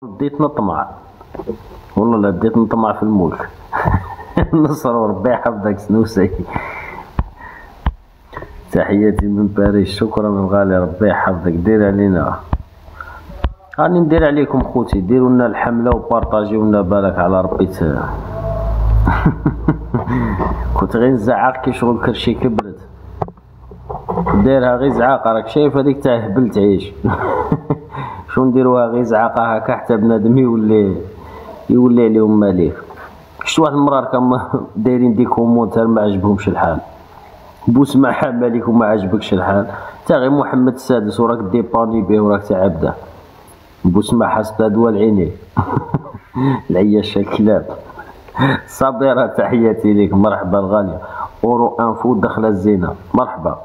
ديت نطمع والله، لا ديت نطمع في الملك. نصر وربي يحفظك سنوسي. تحياتي من باريس، شكرا الغالي، ربي يحفظك. دير علينا، راني ندير عليكم خوتي، ديروا لنا الحمله وبارطاجيو لنا بالك على ربي. كنت غير نزعق كي شغل كرشي كبرت، دايرها غير زعاقه، راك شايف هذيك تاع هبل تعيش. شو نديروها غير زعاقه هكا حتى بنادم يولي عليهم مالك. شفت واحد المرة راكم دايرين دي كومونتير ما عجبهمش الحال، بوسماحة مالك وما عجبكش الحال، تا غير محمد السادس وراك ديباني به وراك تعبده. بوسماحة استاذ العيني. العياشة الكلاب. صابرة تحياتي ليك، مرحبا الغالية. اورو انفو دخلة الزينة، مرحبا.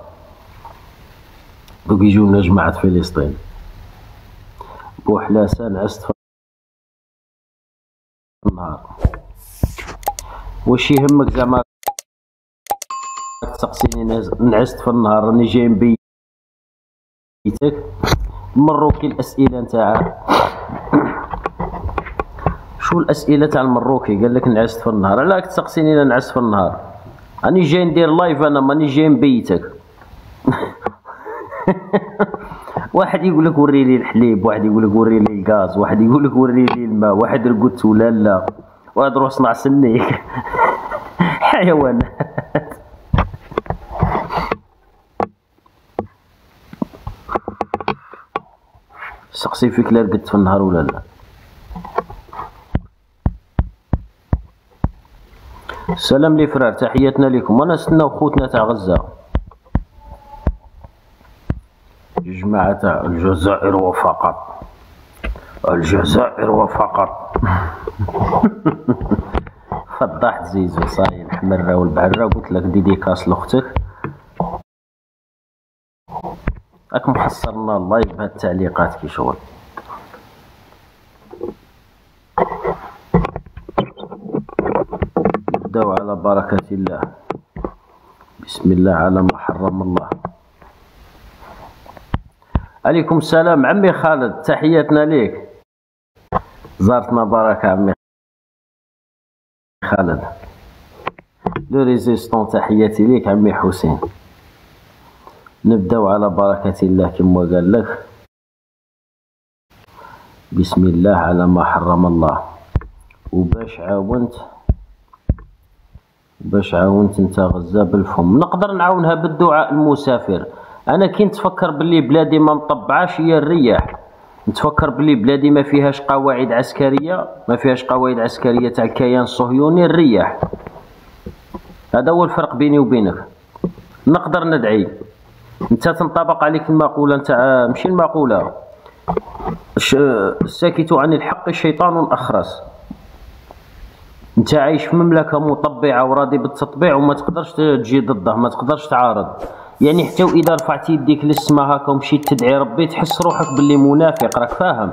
دوك يجونا جماعة فلسطين. بوحلاسة نعست في النهار. واش يهمك زعما تسقسيني نعست في النهار؟ راني جاي من بيتك مروكي. الاسئله نتاعها شو الاسئله تاع المروكي؟ قال لك نعست في النهار، علاك تسقسيني انا نعست في النهار؟ راني جاي ندير لايف، انا ماني جاي من بيتك. واحد يقول لك وري لي الحليب، واحد يقول لك وري لي الغاز، واحد يقول لك وري لي الماء، واحد رقدت ولا لا، واحد روح صنع سنيك. حيوانات. سقسي فيك لا رقدت في النهار ولا لا. سلام لي فرار، تحياتنا لكم. انا نستناو خوتنا تاع غزة، جماعة تاع الجزائر وفقط، الجزائر وفقط. فضحت زيزو صاي الحمرة والبعرة. قلت لك ديديكاس لاختك، راك محصرنا اللايف بهاد التعليقات كي شغل. نبداو على بركة الله، بسم الله على ما حرم الله. عليكم السلام عمي خالد، تحياتنا ليك. زارتنا بركة عمي خالد. لو ريزيستون تحياتي ليك عمي حسين. نبداو على بركة الله كما قال لك، بسم الله على ما حرم الله. وباش عاونت انت غزة بالفم، نقدر نعاونها بالدعاء المسافر. انا كي نتفكر باللي بلادي ما مطبعاش هي الرياح، نتفكر باللي بلادي ما فيهاش قواعد عسكرية، تاع الكيان الصهيوني، الرياح. هذا هو الفرق بيني وبينك. نقدر ندعي، انت تنطبق عليك المقولة نتاع ماشي المقولة، الساكت عن الحق شيطان أخرس. انت عايش في مملكة مطبعة وراضي بالتطبيع وما تقدرش تجي ضده، ما تقدرش تعارض. يعني حتى واذا رفعتي يديك للسما هكا ومشيت تدعي ربي تحس روحك باللي منافق، راك فاهم؟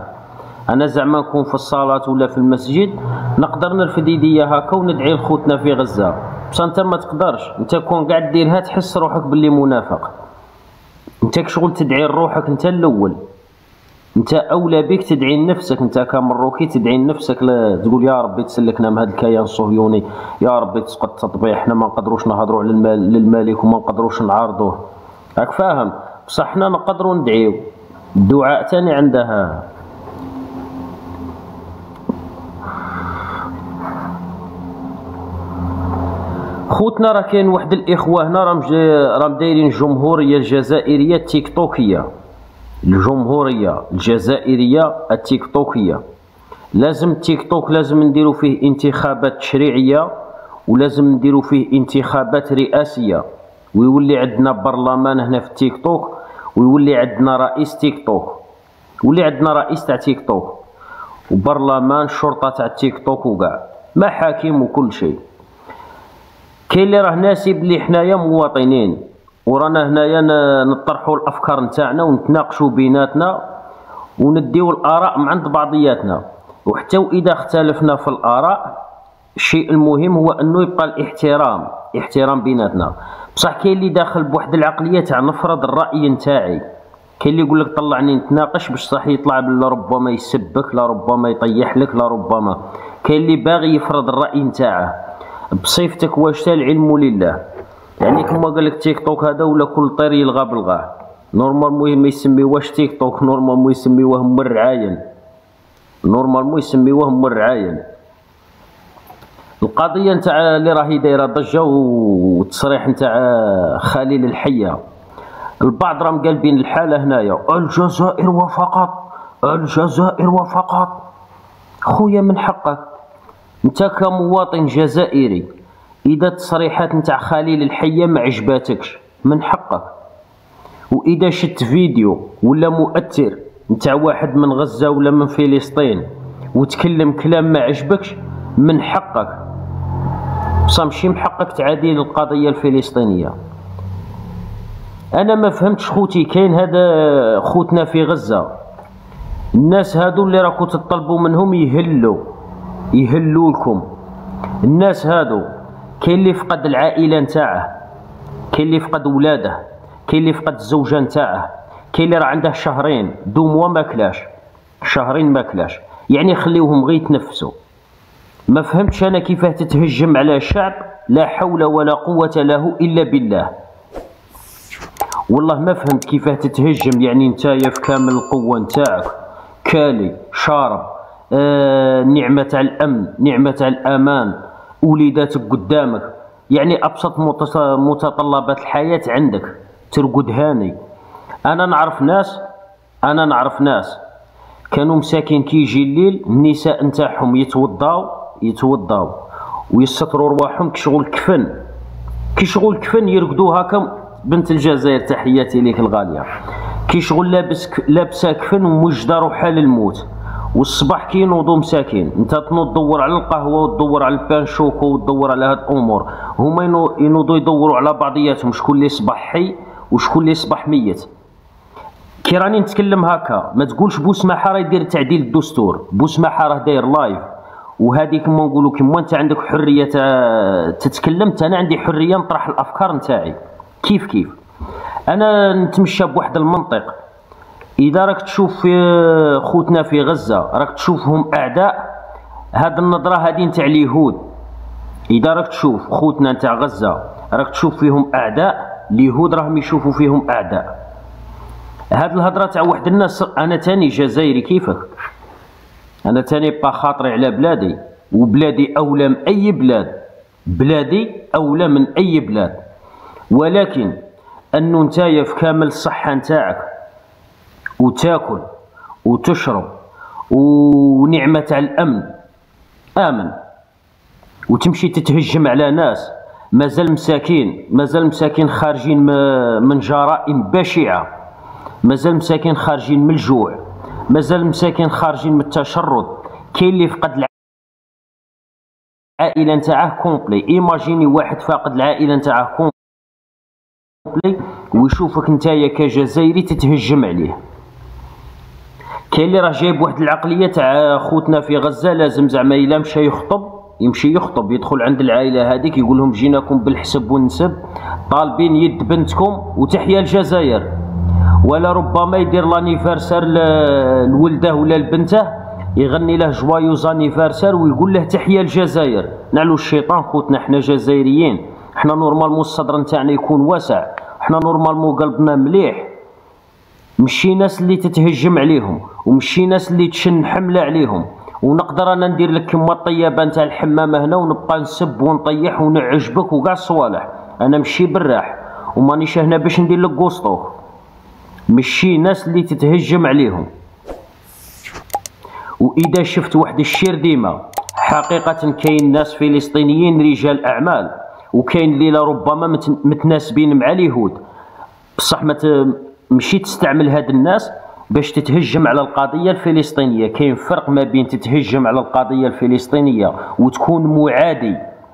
انا زعما نكون في الصلاة ولا في المسجد نقدر نرفد يديا هكا وندعي لخوتنا في غزة، بصح انت ما تقدرش. انت كون قاعد ديرها تحس روحك باللي منافق. انت كشغل تدعي لروحك انت الاول، انت اولى بك تدعي لنفسك. انت كمروكي تدعي لنفسك، تقول يا ربي تسلكنا من هذا الكيان الصهيوني، يا ربي تسقط التطبيع، حنا ما نقدروش نهضروا على للملك وما نقدروش نعارضوه، راك فاهم؟ بصح حنا نقدروا ندعيو. الدعاء تاني عندها. خوتنا راه كاين واحد الاخوه هنا راهم دايرين الجمهوريه الجزائريه التيك توكيه، الجمهوريه الجزائريه التيك توكيه. لازم التيك توك لازم نديرو فيه انتخابات تشريعيه، ولازم نديرو فيه انتخابات رئاسيه، ويولي عندنا برلمان هنا في التيك توك، ويولي عندنا رئيس تيك توك، يولي عندنا رئيس تاع تيك توك، وبرلمان شرطه تاع تيك توك، وكاع محاكم وكل شيء. كاين اللي راه ناسي بلي حنايا مواطنين، ورانا هنايا نطرحوا الافكار نتاعنا ونتناقشوا بيناتنا ونديو الاراء من عند بعضياتنا. وحتى واذا اختلفنا في الاراء الشيء المهم هو انه يبقى الاحترام بيناتنا. بصح كاين اللي داخل بواحد العقليه تاع نفرض الراي نتاعي، كاين اللي يقول لك طلعني نتناقش باش صح يطلع لربما يسبك، لربما يطيح لك، لربما كاين اللي باغي يفرض الراي نتاعه بصفتك. واش تا العلم لله، يعني كما قال لك تيك توك هذا ولا كل طير يلغى بالغاه. نورمالمون ما يسميوهش تيك توك، نورمالمون يسميوه مرعاين، نورمالمون يسميوه مرعاين. القضيه نتاع اللي راهي دايره ضجه والتصريح نتاع خليل الحيه، البعض راهم قالبين الحاله هنايا الجزائر وفقط، الجزائر وفقط. خويا من حقك انت كمواطن جزائري اذا التصريحات نتاع خليل الحيه ما عجباتكش من حقك، واذا شت فيديو ولا مؤثر نتاع واحد من غزه ولا من فلسطين وتكلم كلام ما عجبكش من حقك، بصح ماشي من حقك تعادي القضيه الفلسطينيه. انا ما فهمتش خوتي، كاين هذا خوتنا في غزه، الناس هادو اللي راكو تطلبوا منهم يهلوا لكم، الناس هادو كاين اللي فقد العائله نتاعه، كاين اللي فقد ولاده، كاين اللي فقد الزوجه نتاعه، كاين اللي راه عنده شهرين دو موا ماكلاش، شهرين ماكلاش، يعني خليوهم غير يتنفسوا. ما فهمتش انا كيفاه تتهجم على شعب لا حول ولا قوه له الا بالله. والله ما فهمت كيفاه تتهجم، يعني نتايا في كامل القوه نتاعك كالي شارب، نعمه تاع الامن، نعمه تاع الامان، وليداتك قدامك، يعني ابسط متطلبات الحياه عندك ترقد هاني. انا نعرف ناس كانوا مساكين كي يجي الليل النساء نتاعهم يتوضاو ويستروا رواحهم كي شغل كفن يرقدوا هكا. بنت الجزائر تحياتي ليك الغاليه، كي شغل لابسه كفن ومجده روحها للموت، والصباح كي ينوضوا مساكين انت تنوض تدور على القهوه وتدور على البانشوكو وتدور على هاد الامور، هما ينوضوا يدوروا على بعضياتهم شكون اللي صباح حي وشكون اللي صباح ميت. كي راني نتكلم هكا ما تقولش بوسماحه راه يدير تعديل الدستور، بوسماحه راه داير لايف، وهذه كما نقولوا كيما انت عندك حريه تتكلم، انا عندي حريه نطرح الافكار نتاعي كيف انا نتمشى بواحد المنطق. اذا راك تشوف في خوتنا في غزه راك تشوفهم اعداء، هاد النظره هادي نتاع اليهود. اذا راك تشوف خوتنا نتاع غزه راك تشوف فيهم اعداء، اليهود راهم يشوفوا فيهم اعداء. هاد الهضره تاع واحد الناس، انا تاني جزائري كيفك، انا تاني با خاطري على بلادي، وبلادي اولى من اي بلاد، بلادي اولى من اي بلاد، ولكن انو نتايا في كامل الصحه نتاعك وتاكل وتشرب ونعمه تاع الامن امن، وتمشي تتهجم على ناس مازال مساكين خارجين من جرائم بشعه، مازال مساكين خارجين من الجوع، مازال مساكين خارجين من التشرد. كاين اللي فقد العائله نتاعه كومبلي، ايماجيني واحد فاقد العائله نتاعه كومبلي ويشوفك نتايا كجزائري تتهجم عليه. كاين اللي راه جايب واحد العقليه تاع خوتنا في غزه لازم زعما الا مشى يمشي يخطب يدخل عند العائله هذيك يقول لهم جيناكم بالحسب والنسب طالبين يد بنتكم وتحيا الجزائر، ولا ربما يدير لانيفرسار لولده ولا لبنته يغني له جوايوز انيفرسار ويقول له تحيا الجزائر. نعلو الشيطان خوتنا، حنا جزائريين، حنا نورمالمون الصدر نتاعنا يكون واسع، حنا نورمالمون قلبنا مليح، مشي ناس اللي تتهجم عليهم ومشي ناس اللي تشن حمله عليهم. ونقدر انا ندير لك كما الطيابه نتاع الحمامه هنا ونبقى نسب ونطيح ونعجبك وكاع الصوالح، انا مشي براح ومانيش هنا باش ندير لك قسطوك، مشي ناس اللي تتهجم عليهم. واذا شفت واحد الشير ديما حقيقه كاين ناس فلسطينيين رجال اعمال، وكاين اللي لربما متناسبين مع اليهود، بصح مشي تستعمل هاد الناس باش تتهجم على القضيه الفلسطينيه. كاين فرق ما بين تتهجم على القضيه الفلسطينيه وتكون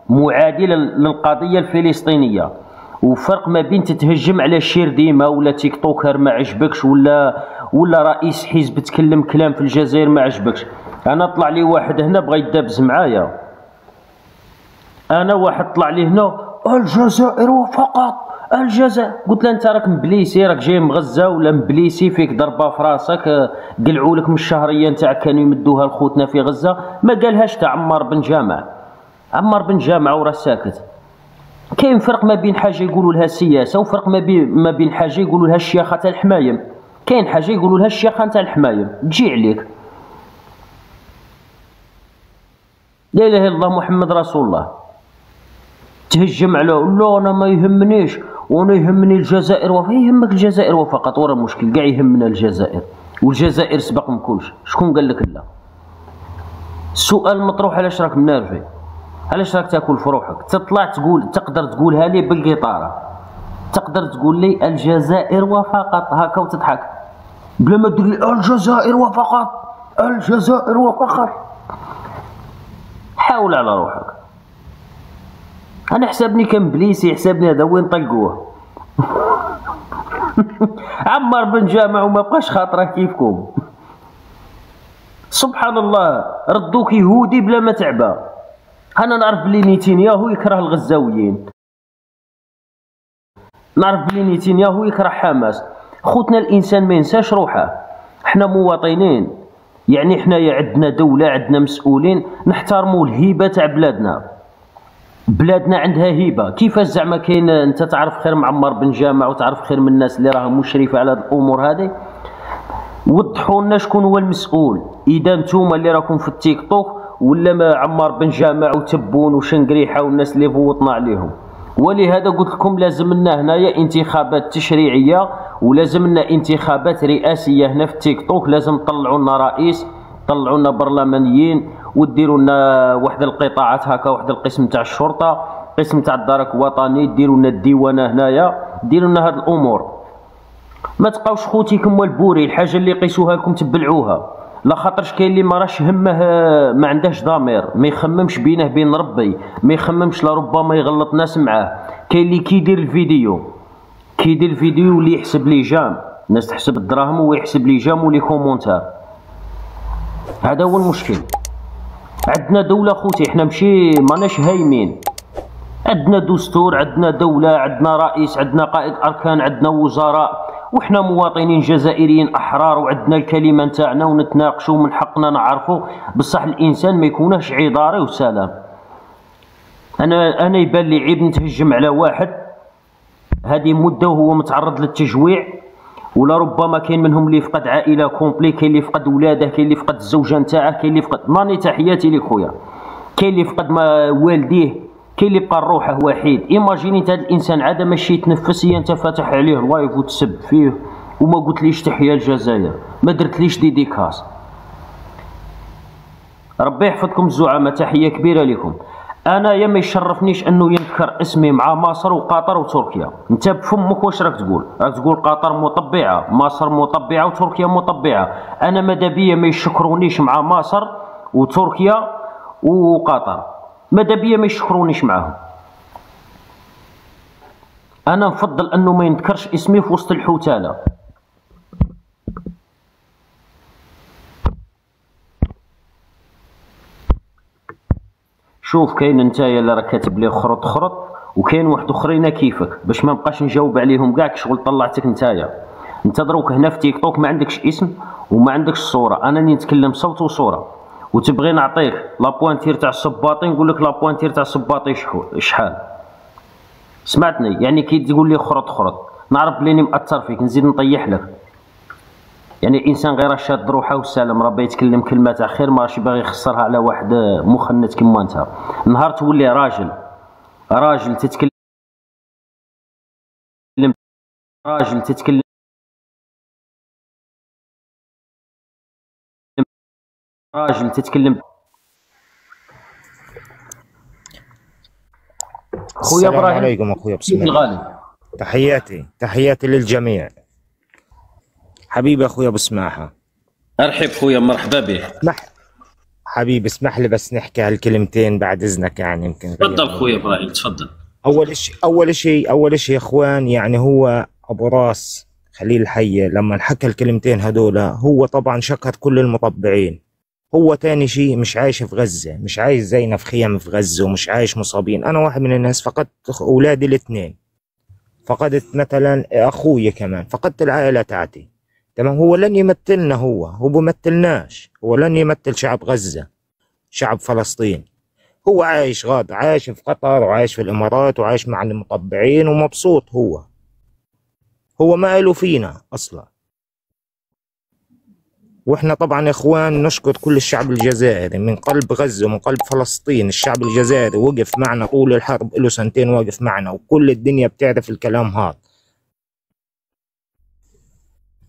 معادي للقضيه الفلسطينيه، وفرق ما بين تتهجم على شير ديما ولا تيك توكر ما عجبكش ولا رئيس حزب تكلم كلام في الجزائر ما عجبكش. انا طلع لي واحد هنا بغى يدابز معايا، انا واحد طلع لي هنا الجزائر وفقط، الجزائر. قلت له انت راك مبليسي، راك جاي من غزه ولا مبليسي، فيك ضربه في راسك، قلعوا لك من الشهريه نتاعك كانوا يمدوها لخوتنا في غزه. ما قالهاش تاع عمار بن جامع. عمار بن جامع وراه ساكت. كاين فرق ما بين حاجه يقولوا لها السياسه وفرق ما بين حاجه يقولوا لها الشياخه تاع الحمايم. كاين حاجه يقولوا لها الشياخه تاع الحمايم تجي عليك. لا اله الا الله محمد رسول الله. تهجم على لا انا ما يهمنيش وانا يهمني الجزائر يهمك الجزائر وفقط، ورا المشكل كاع يهمنا الجزائر، والجزائر سبق من كلش. شكون قال لك لا؟ السؤال المطروح علاش راك منرفي؟ علاش راك تاكل في روحك؟ تطلع تقول، تقدر تقولها لي بالقطاره، تقدر تقول لي الجزائر وفقط هكا وتضحك بلا ما تقول لي الجزائر وفقط، الجزائر وفقط. حاول على روحك. انا حسابني كمبليسي، حسابني هذا وين طلقوه. عمار بن جامع وما بقاش خاطره كيفكم. سبحان الله، ردوك يهودي بلا ما تعبى. انا نعرف بلي نيتنياهو يكره الغزاويين، نعرف بلي نيتنياهو يكره حماس. خوتنا الانسان ما ينساش روحه. احنا مواطنين، يعني حنايا عندنا دوله، عندنا مسؤولين، نحترموا الهيبه تاع بلادنا. بلادنا عندها هيبه. كيفاش زعما كاين انت تعرف خير من عمار بن جامع وتعرف خير من الناس اللي راهم مشرفه على هذه الامور هذه؟ وضحوا لنا شكون هو المسؤول. اذا نتوما اللي راكم في التيك توك ولا ما عمار بن جامع وتبون وشنقريحه والناس اللي فوتنا عليهم. ولهذا قلت لكم لازم لنا هنايا انتخابات تشريعيه ولازم لنا انتخابات رئاسيه هنا في التيك توك. لازم تطلعوا لنا رئيس، طلعوا لنا برلمانيين، وديروا لنا واحد القطاعات هكا، واحد القسم تاع الشرطه، قسم تاع الدرك الوطني، ديروا لنا الديوانه هنايا، ديروا لنا هاد الامور. ما تبقاوش خوتيكم والبوري الحاجه اللي يقيسوها لكم تبلعوها. لا خاطرش كاين اللي ما راش همه، ما عندهش ضمير، ما يخممش بينه بين ربي، ما يخممش لربما يغلط ناس معاه. كاين اللي كيدير الفيديو، كيدير الفيديو واللي يحسب لي جام، الناس تحسب الدراهم وهو يحسب لي جام ولي كومونتار. هذا هو المشكل. عندنا دولة خوتي، احنا ماشي ماناش هايمين. عندنا دستور، عندنا دولة، عندنا رئيس، عندنا قائد أركان، عندنا وزراء، وحنا مواطنين جزائريين أحرار وعندنا الكلمة نتاعنا ونتناقشوا ومن حقنا نعرفوا. بصح الإنسان ما يكونش عضاري وسلام. أنا يبان لي عيب نتهجم على واحد هذه مدة وهو متعرض للتجويع، ولا ربما كاين منهم اللي فقد عائله كومبلي، كاين اللي فقد ولاده، كاين اللي فقد الزوجه نتاعه، كاين اللي فقد ماني تحياتي لك خويا، كاين اللي فقد والديه، كاين اللي بقى روحه وحيد. ايماجيني انت هذا الانسان عاد ماشي يتنفس، هي انت فاتح عليه لايف وتسب فيه وما قلتليش تحيا الجزائر، ما درتليش ديديكاس. ربي يحفظكم الزعماء، تحيه كبيره لكم. انا يا ما يشرفنيش انه ينذكر اسمي مع مصر وقطر وتركيا. انت بفمك واش راك تقول؟ راك تقول قطر مطبعه، مصر مطبعه وتركيا مطبعه. انا ماذا بيا ما يشكرونيش مع مصر وتركيا وقطر، ماذا بيا ما يشكرونيش معاهم. انا نفضل انه ما ينذكرش اسمي في وسط الحوتاله. شوف كاين نتايا اللي راك كاتب لي خرط خرط، وكاين واحد اخرين كيفك، باش ما نبقاش نجاوب عليهم كاع شغل طلعتك نتايا. انت دروك هنا في تيك توك ما عندكش اسم وما عندكش صوره، انا اللي نتكلم صوت وصوره، وتبغي نعطيك لابوانتير تاع الصباطي نقول لك لابوانتير تاع الصباطي شحال. سمعتني؟ يعني كي تقول لي خرط خرط نعرف بلي مأثر فيك نزيد نطيح لك. يعني الانسان غير شاد روحه والسلام، ربي يتكلم كلمه تاع خير ما راش باغي يخسرها على واحد مخنث كيما انت. نهار تولي راجل، راجل تتكلم، راجل تتكلم، راجل تتكلم. خويا السلام ابراهيم عليكم اخويا بسم الله. الغالي، تحياتي للجميع. حبيبي اخويا ابو سماحه، ارحب خويا، مرحبا بك. حبيبي اسمح لي بس نحكي هالكلمتين بعد اذنك، يعني يمكن تفضل خويا ابراهيم تفضل. اول شيء يا اخوان، يعني هو ابو راس خليل الحيه لما حكى الكلمتين هذول هو طبعا شكر كل المطبعين. هو تاني شيء مش عايش في غزه، مش عايش زينا في خيام في غزه، ومش عايش مصابين. انا واحد من الناس فقدت اولادي الاثنين، فقدت مثلا اخوي كمان، فقدت العائلة تاعتي. تمام. هو لن يمثلنا، هو بمثلناش، هو لن يمثل شعب غزة، شعب فلسطين. هو عايش غاد، عايش في قطر وعايش في الامارات وعايش مع المطبعين ومبسوط. هو ما له فينا اصلا. واحنا طبعا يا اخوان نشكر كل الشعب الجزائري من قلب غزة ومن قلب فلسطين. الشعب الجزائري وقف معنا طول الحرب، له سنتين واقف معنا، وكل الدنيا بتعرف الكلام هذا.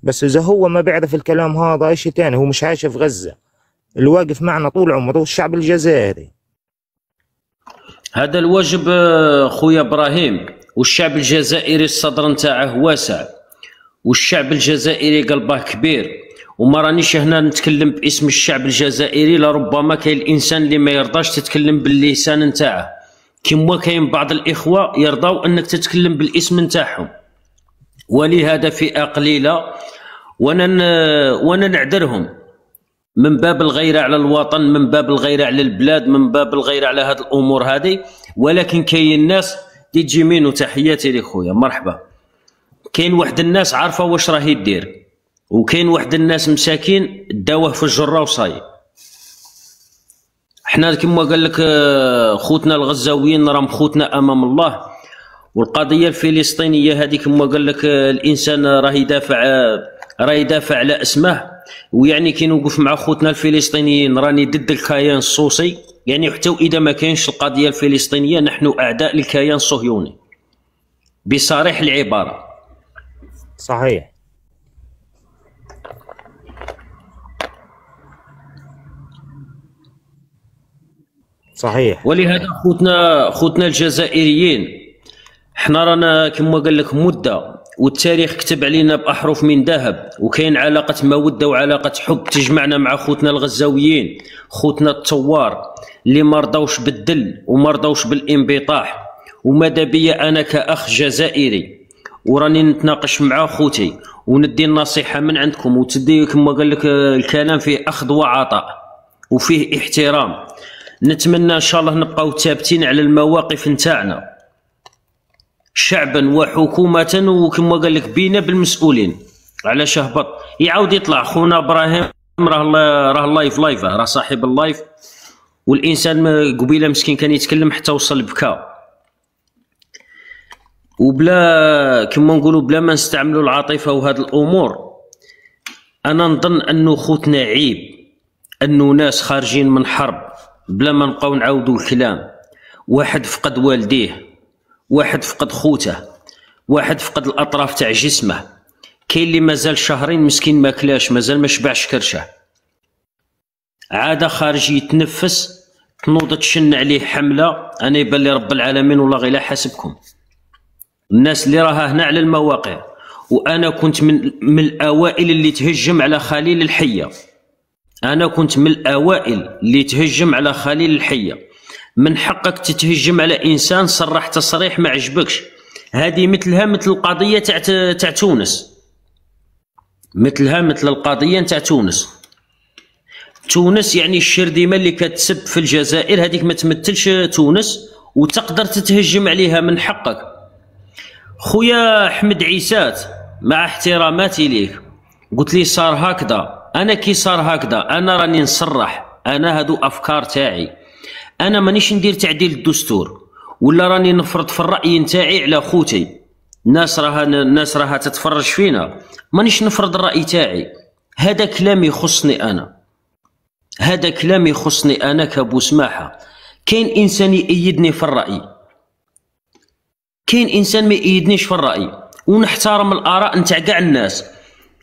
بس اذا هو ما بيعرف الكلام هذا شيء تاني، هو مش عايش في غزة. اللي واقف معنا طول عمره الشعب الجزائري. هذا الواجب خويا ابراهيم. والشعب الجزائري الصدر نتاعه واسع، والشعب الجزائري قلبه كبير. وما رانيش هنا نتكلم باسم الشعب الجزائري، لربما كاين الانسان اللي ما يرضاش تتكلم باللسان نتاعه، كما كاين بعض الاخوه يرضاو انك تتكلم بالاسم نتاعهم، ولهذا فئه قليله وانا نعذرهم من باب الغيره على الوطن، من باب الغيره على البلاد، من باب الغيره على هذه الامور هذه. ولكن كاين الناس دي تجي منو، تحياتي لخويا مرحبا. كاين واحد الناس عارفه واش راهي دير، وكاين واحد الناس مساكين داوه في الجره وصاي. حنا كما قال لك خوتنا الغزاويين راهم خوتنا امام الله، والقضيه الفلسطينيه هذه كما قال لك الانسان راه يدافع على اسمه. ويعني كي نوقف مع خوتنا الفلسطينيين راني ضد الكيان الصوصي، يعني حتى واذا ما كاينش القضيه الفلسطينيه نحن اعداء للكيان الصهيوني بصريح العباره. صحيح. صحيح. ولهذا خوتنا الجزائريين حنا رانا كما قال لك مده، والتاريخ كتب علينا باحرف من ذهب، وكاين علاقه موده وعلاقه حب تجمعنا مع خوتنا الغزاويين، خوتنا الثوار اللي ما رضاوش بالذل وما رضاوش بالانبطاح. وماذا بيا انا كاخ جزائري وراني نتناقش مع خوتي وندي النصيحه من عندكم، وتدي كما قال لك الكلام فيه اخذ وعطاء وفيه احترام. نتمنى ان شاء الله نبقاو ثابتين على المواقف نتاعنا شعبا وحكومه، وكما قال لك بينا بالمسؤولين. على شهبط يعاود يطلع خونا ابراهيم، راه اللايف راه صاحب اللايف، والانسان قبيله مسكين كان يتكلم حتى وصل بكى. وبلا كما نقولوا بلا ما نستعملوا العاطفه وهذه الامور، انا نظن انه خوتنا عيب انه ناس خارجين من حرب بلا ما نبقاو نعاودوا الكلام. واحد فقد والديه، واحد فقد خوته، واحد فقد الاطراف تاع جسمه، كاين اللي مازال شهرين مسكين ما كلاش، مازال ما شبعش كرشه، عاد خارج يتنفس، تنوض تشن عليه حمله. انا يبان لي رب العالمين والله غير لا حاسبكم الناس اللي راها هنا على المواقع. وانا كنت من الاوائل اللي تهجم على خليل الحيه، انا كنت من الاوائل اللي تهجم على خليل الحيه. من حقك تتهجم على انسان صرح تصريح ما عجبكش. هذه مثلها مثل القضيه تاع تونس، مثلها مثل القضيه تاع تونس يعني الشرديمه اللي كتسب في الجزائر هذيك ما تمثلش تونس وتقدر تتهجم عليها، من حقك. خويا احمد عيسات مع احتراماتي ليك قلت لي صار هكذا، انا كي صار هكذا انا راني نصرح، انا هادو افكار تاعي، انا مانيش ندير تعديل الدستور ولا راني نفرض في الراي نتاعي على خوتي. الناس راها تتفرج فينا، مانيش نفرض الراي تاعي. هذا كلام يخصني انا، هذا كلام يخصني انا كابو سماحه. كاين انسان يأيدني في الراي، كاين انسان ما يأيدنيش في الراي، ونحترم الاراء نتاع كاع الناس.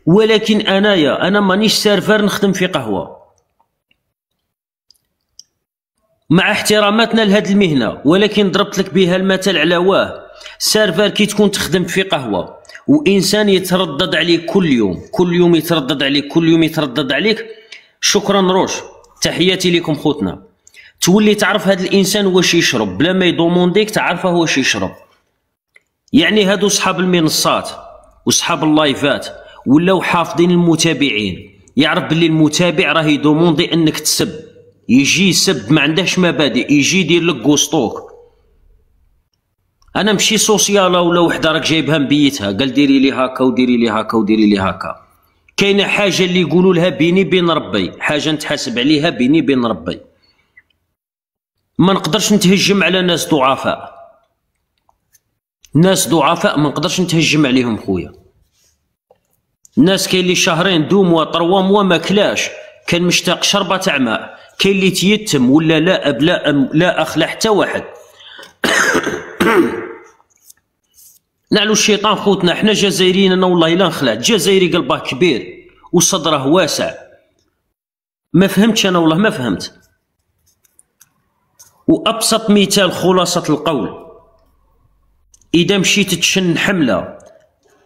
ولكن انا مانيش سيرفر نخدم في قهوه، مع احتراماتنا لهذه المهنه. ولكن ضربت لك بها المثل على سيرفر كي تكون تخدم في قهوه وانسان يتردد عليك كل يوم يتردد عليك، كل يوم يتردد عليك. شكرا روش، تحياتي لكم خوتنا. تولي تعرف هذا الانسان واش يشرب بلا ما يدومونديك، تعرفه واش يشرب. يعني هادو صحاب المنصات وصحاب اللايفات ولاو حافظين المتابعين، يعرف باللي المتابع راه يدوموندي انك تسب، يجي يسب ما عندهش مبادئ، يجي يدير لك قوسطوك. انا ماشي سوسياله ولا وحده راك جايبها مبيتها قال ديري لي هكا وديري لي هكا وديري لي هكا. كاينه حاجه اللي يقولوا لها بيني بين ربي، حاجه نتحاسب عليها بيني بين ربي. ما نقدرش نتهجم على ناس ضعفاء، ناس ضعفاء ما نقدرش نتهجم عليهم خويا. الناس كاين اللي شهرين دوم و3 موا ما كلاش، كان مشتاق شربة تاع ماء، كاين اللي تيتم ولا لا اب لا ام لا اخ لا حتى واحد. نعلو الشيطان خوتنا، حنا جزائريين انا والله الا نخلع. الجزائري قلبه كبير وصدره واسع. ما فهمتش انا والله ما فهمت. وابسط مثال خلاصه القول، اذا مشيت تشن حمله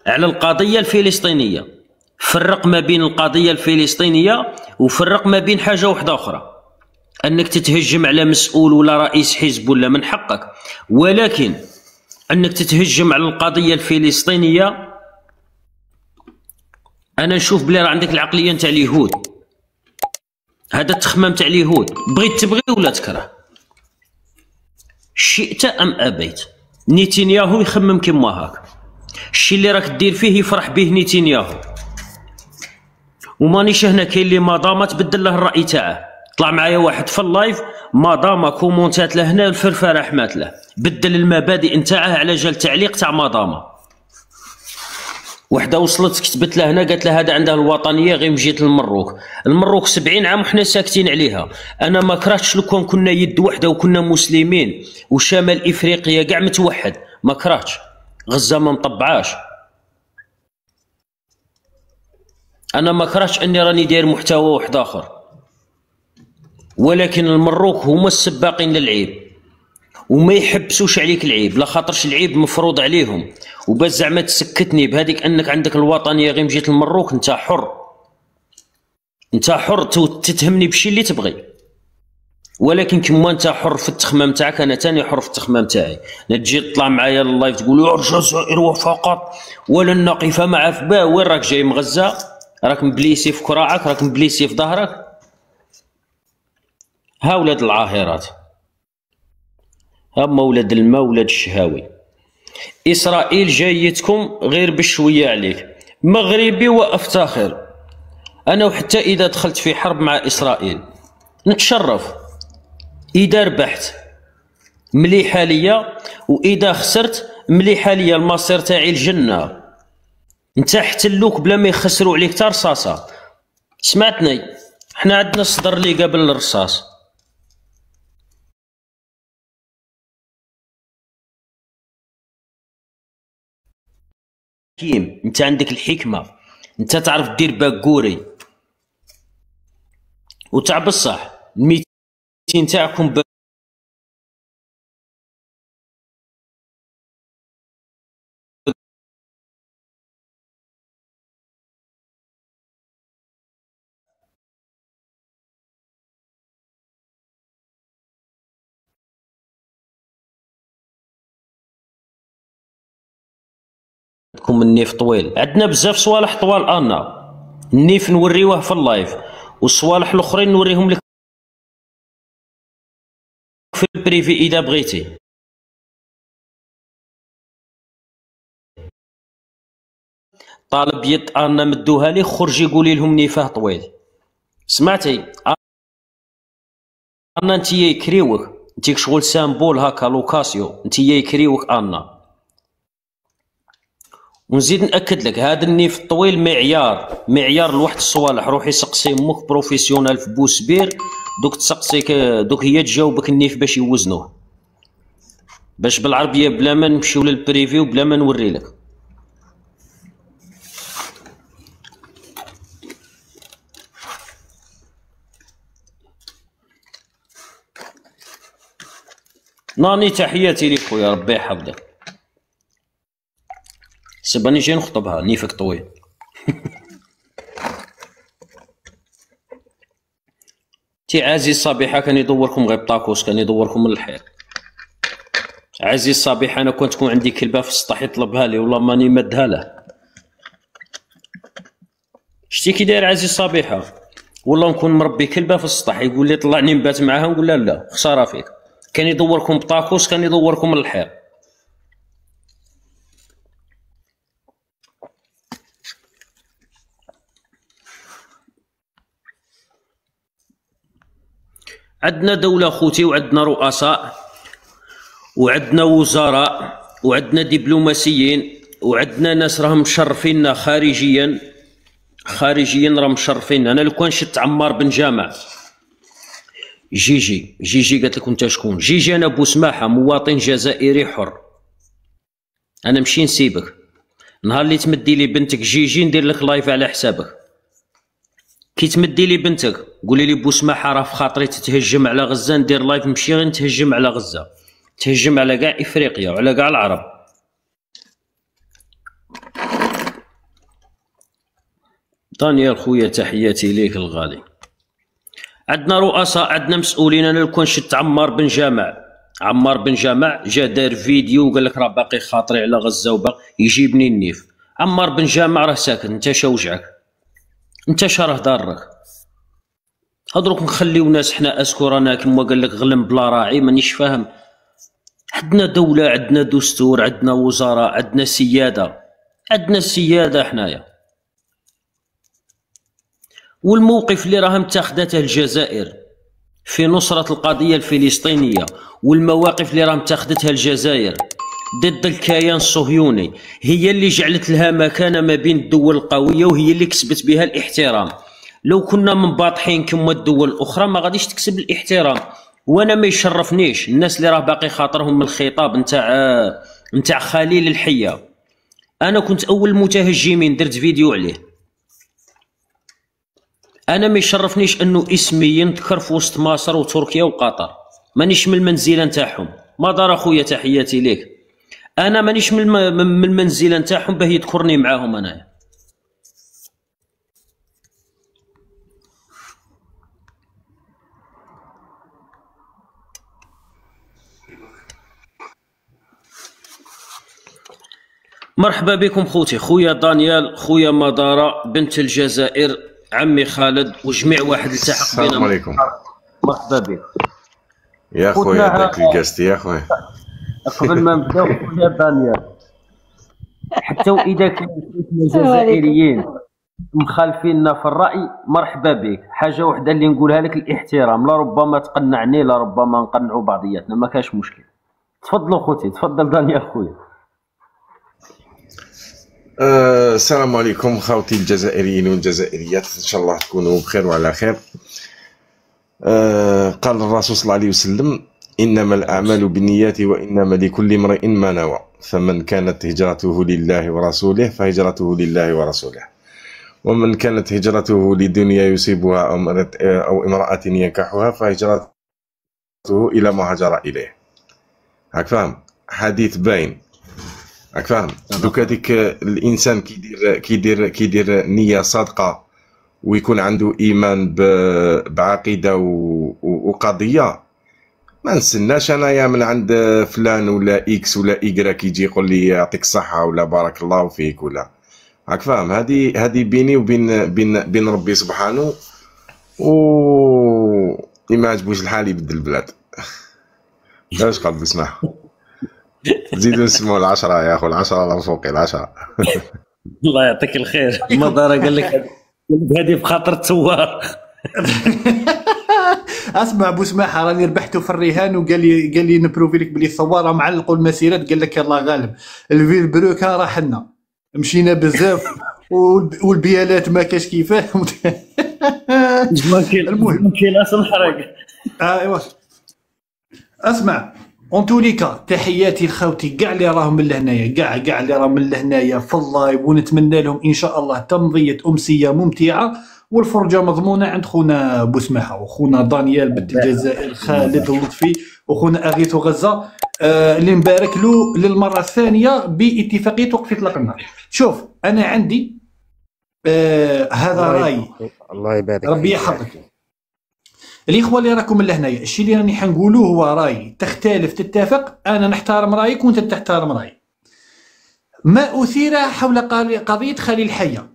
على القضيه الفلسطينيه، فرق ما بين القضيه الفلسطينيه وفرق ما بين حاجه واحده اخرى. انك تتهجم على مسؤول ولا رئيس حزب ولا من حقك، ولكن انك تتهجم على القضيه الفلسطينيه انا نشوف بلي راه عندك العقليه نتاع اليهود. هذا التخمام تاع اليهود، بغيت تبغي ولا تكره، شئت ام ابيت. نتنياهو يخمم كيما هاك، الشيء اللي راك دير فيه يفرح به نتنياهو. ومانيش هنا، كاين اللي ماداما تبدل له الراي تاعه. طلع معايا واحد في اللايف ماداما كومونتات له هنا الفرفره حمات له، بدل المبادئ نتاعه على جال تعليق تاع ماداما. وحده وصلت كتبت له هنا قالت له هذا عندها الوطنيه غير مجيت للمروك. المروك 70 عام وحنا ساكتين عليها. انا ما كرهتش لو كان كنا يد وحده وكنا مسلمين وشمال افريقيا كاع متوحد، ما كرهتش. غزه ما مطبعاش. انا ما كرهتش اني راني داير محتوى واحد اخر، ولكن المروك هما السباقين للعيب وما يحبسوش عليك العيب، لا خاطرش العيب مفروض عليهم. وبس زعما تسكتني بهذيك انك عندك الوطنيه غير مجيت للمروك، انت حر، انت حر تتهمني بشي اللي تبغي. ولكن كما انت حر في التخمام تاعك انا تاني حر في التخمام تاعي. تجي تطلع معايا لللايف تقول يا الجزائر وفقط ولن نقف مع فبا. وين راك جاي من غزه؟ راك مبليسي في كراعك، راك مبليسي في ظهرك. ها ولاد العاهرات، ها ولاد الماء ولاد الشهاوي. اسرائيل جايتكم غير بشويه عليك، مغربي وافتخر. انا وحتى اذا دخلت في حرب مع اسرائيل نتشرف. اذا ربحت مليحه ليا، واذا خسرت مليحه ليا، المصير تاعي الجنه. انت احتلوك بلا ما يخسروا عليك تا رصاصه. سمعتني؟ حنا عندنا الصدر اللي قبل الرصاص. كيم انت عندك الحكمه، انت تعرف دير باكوري وتاع بصح الميتين تاعكم عندكم النيف طويل. عندنا بزاف صوالح طوال انا النيف نوريوه في اللايف، والصوالح الاخرين نوريهم لك في البريفي اذا بغيتي. طالب يد انا مدوها لي، خرجي قولي لهم نيفاه طويل. سمعتي؟ انا انت يكريوك، انت شغل سامبول هكا لوكاسيو، انت يكريوك انا. ونزيد ناكد لك هذا النيف الطويل معيار لواحد الصوالح. روحي سقسي امك بروفيسيونال في بوسبير، دوك تسقسيك دوك هي تجاوبك النيف باش يوزنوه، باش بالعربيه بلا ما نمشيو للبريفي وبلا ما نوري لك. ناني تحياتي ليك خويا، ربي يحفظك. سباني جاي نخطبها، نيفك طويل. تي عزيز صبيحه كان يدوركم غير بطاكوس، كان يدوركم من الحيط. عزيز صبيحه انا كنت تكون عندي كلبه في السطح يطلبها لي والله ماني مدها له. شتي كي داير عزيز صبيحه؟ والله نكون مربي كلبه في السطح يقول لي طلعني نبات معاها، نقول له لا خساره فيك. كان يدوركم بطاكوس، كان يدوركم من الحيط. عندنا دولة خوتي، وعندنا رؤساء، وعندنا وزراء، وعندنا دبلوماسيين، وعندنا ناس راهم مشرفيننا خارجيا راهم مشرفين. انا لو كان شفت عمار بن جامع جيجي قالت لك انت شكون؟ جيجي انا بوسماحه مواطن جزائري حر، انا ماشي نسيبك. نهار اللي تمدي لي بنتك جيجي ندير لك لايف على حسابك. كي تمدي لي بنتك قولي لي بوسماحه راه في خاطري تتهجم على غزه، ندير لايف ماشي غير نتهجم على غزه، تهجم على كاع افريقيا وعلى كاع العرب. دانيال خويا تحياتي ليك الغالي. عندنا رؤساء، عندنا مسؤولين. انا لو كان شفت عمار بن جامع جا دار فيديو وقال لك راه باقي خاطري على غزه وباقي يجيبني النيف. عمار بن جامع راه ساكت، انت شا وجعك؟ انت شا راه ضارك؟ هضروك نخليو ناس حنا اسكورانا كما قال لك غلم بلا راعي، مانيش فاهم. عندنا دوله، عندنا دستور، عندنا وزراء، عندنا سياده حنايا. والموقف اللي راها متاخدته الجزائر في نصرة القضية الفلسطينية، والمواقف اللي راها متاخدتها الجزائر ضد الكيان الصهيوني، هي اللي جعلت لها مكانة ما بين الدول القوية، وهي اللي كسبت بها الاحترام. لو كنا منباطحين كما الدول الأخرى ما غاديش تكسب الاحترام. وانا ما يشرفنيش الناس اللي راه باقي خاطرهم من الخطاب نتاع خليل الحية. انا كنت اول متهجمين، درت فيديو عليه. انا ما يشرفنيش انه اسمي ينذكر في وسط مصر وتركيا وقطر، مانيش من المنزله نتاعهم. مدار اخويا تحياتي ليك، انا مانيش من المنزله نتاعهم باه يذكرني معاهم. انا مرحبا بكم خوتي، خويا دانيال، خويا مدارة، بنت الجزائر، عمي خالد، وجميع واحد التحق بينا. السلام عليكم. مرحبا بك يا خويا، داك الكاستي يا خويا. قبل ما نبداو خويا دانيال، حتى واذا كان جزائريين مخالفيننا في الراي مرحبا بك. حاجه وحده اللي نقولها لك، الاحترام. لا ربما تقنعني، لا ربما نقنعوا بعضياتنا، ما كاش مشكل. تفضلوا خوتي، تفضل دانيال خويا. السلام عليكم خوتي الجزائريين والجزائريات، ان شاء الله تكونوا بخير وعلى خير. قال الرسول صلى الله عليه وسلم: انما الاعمال بالنيات وانما لكل امرئ ما نوى، فمن كانت هجرته لله ورسوله فهجرته لله ورسوله، ومن كانت هجرته لدنيا يصيبها او امرأة ينكحها فهجرته الى ما هاجر اليه. هاك فاهم؟ حديث باين. راك فاهم؟ دوك هذيك الانسان كيدير نيه صادقه ويكون عنده ايمان بعقيده وقضيه، ما نستناش انايا من عند فلان ولا اكس ولا ايكراك يجي يقول لي يعطيك الصحه ولا بارك الله فيك ولا. راك فاهم؟ هذه بيني وبين بين ربي سبحانه، و ما عجبوش الحال يبدل البلاد. واش قال بسمح؟ زيدوا نسموا العشرة يا اخو، العشرة على فوقي العشرة. الله يعطيك الخير. مدارة قال لك هذه بخاطر الثوار. اسمع بوسماحه، راني ربحته في الرهان، وقال لي نبروفي لك بلي الثوار معلقوا المسيرات. قال لك يلا غالب الفيل بروكا راه حنا مشينا بزاف والبيالات ما كاش كيفاه. المهم كاين اصلا نحرق. ايوا اسمع، اون توليكا تحياتي لخوتي كاع اللي راهم من لهنايا، كاع اللي راهم من لهنايا في اللايف، ونتمنى لهم ان شاء الله تمضيه امسيه ممتعه والفرجه مضمونه عند خونا بوسماحه وخونا دانيال بنت الجزائر، خالد اللطفي، وخونا اغيث غزه، اللي نبارك له للمره الثانيه باتفاقيه وقف اطلاق النار. شوف انا عندي هذا راي، الله يبارك ربي يحفظك. الاخوه اللي راكم من لهنايا، الشيء اللي راني حنقولوه هو راي، تختلف تتفق، انا نحترم رايك وانت تحترم رايي. ما اثير حول قضيه خليل الحيه،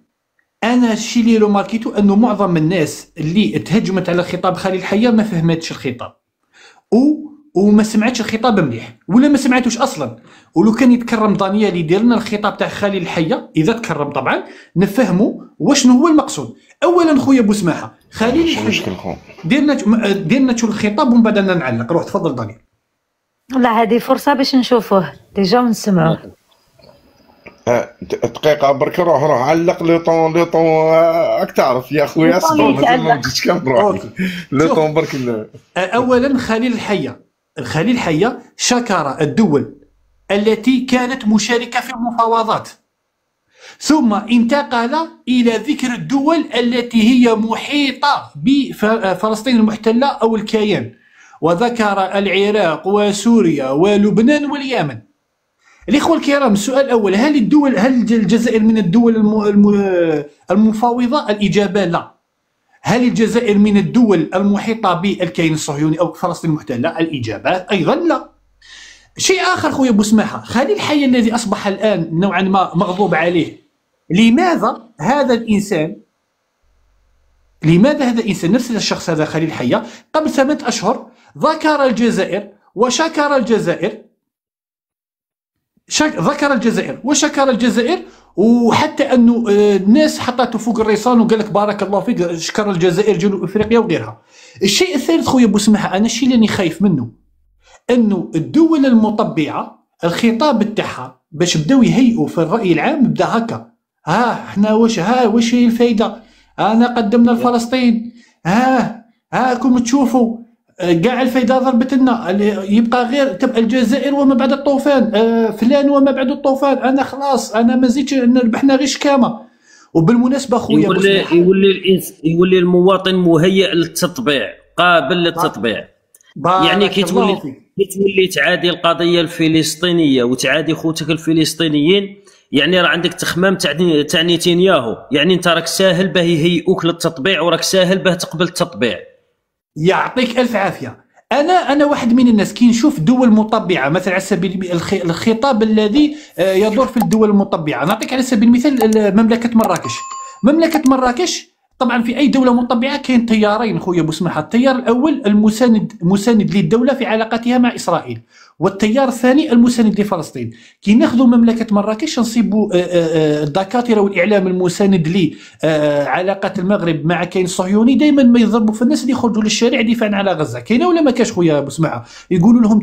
انا الشيء اللي ماركيتو انه معظم الناس اللي تهجمت على خطاب خليل الحيه ما فهمتش الخطاب، وما سمعتش الخطاب مليح ولا ما سمعتوش اصلا. ولو كان يتكرم دانيال يدير لنا الخطاب تاع خليل الحيه، اذا تكرم طبعا نفهموا واشنو هو المقصود. اولا خويا بوسماحه خليل الحيه ديرنا تشوف الخطاب ومن بعد نعلق. روح تفضل دانيال. لا هذه فرصه باش نشوفوه ديجا ونسمعوه. دقيقة برك روح علق لو طون راك تعرف يا خويا اصبر مازال ما بديتش كنروح لو طون برك. اولا خليل الحيه شكر الدول التي كانت مشاركة في المفاوضات، ثم انتقل إلى ذكر الدول التي هي محيطة بفلسطين المحتلة أو الكيان، وذكر العراق وسوريا ولبنان واليمن. الإخوة الكرام، السؤال الأول، هل الجزائر من الدول المفاوضة؟ الإجابة لا. هل الجزائر من الدول المحيطة بالكيان الصهيوني أو فلسطين المحتلة؟ الإجابة أيضا لا. شيء آخر خويا بوسماحة، خليل الحيه الذي أصبح الآن نوعا ما مغضوب عليه، لماذا هذا الإنسان نفس الشخص هذا خليل الحيه قبل 8 أشهر ذكر الجزائر وشكر الجزائر وحتى أنه الناس حطته فوق الريصان وقال لك بارك الله فيك، شكر الجزائر جنوب أفريقيا وغيرها. الشيء الثالث خويا بوسماحة، أنا الشيء اللي خايف منه انه الدول المطبعه الخطاب تاعها باش بداو يهيئوا في الراي العام بدا هكا، احنا واش هي الفايده؟ انا قدمنا لفلسطين، كم تشوفوا كاع الفايده ضربت لنا، يبقى غير تبقى الجزائر وما بعد الطوفان، فلان وما بعد الطوفان، انا خلاص انا ما زيدش ربحنا غير شكامه. وبالمناسبه خويا يولي المواطن مهيئ للتطبيع، قابل للتطبيع. يعني كي تولي تعادي القضيه الفلسطينيه وتعادي خوتك الفلسطينيين، يعني راه عندك تخمام تاع نتنياهو، يعني انت راك ساهل باه يهيئوك للتطبيع وراك ساهل باه تقبل التطبيع. يعطيك الف عافيه. انا واحد من الناس كي نشوف دول مطبعه، مثلا على سبيل الخطاب الذي يدور في الدول المطبعه، نعطيك على سبيل المثال مملكه مراكش. طبعا في اي دوله مطبعه كاين تيارين خويا بوسماحه، التيار الاول المساند للدوله في علاقتها مع اسرائيل، والتيار الثاني المساند لفلسطين. كي ناخذوا مملكه مراكش نصيبوا الدكاتره والاعلام المساند لعلاقه المغرب مع الكيان الصهيوني دائما ما يضربوا في الناس اللي يخرجوا للشارع دفاعا على غزه. كاينه ولا ما كاش خويا بوسماحه؟ يقولوا لهم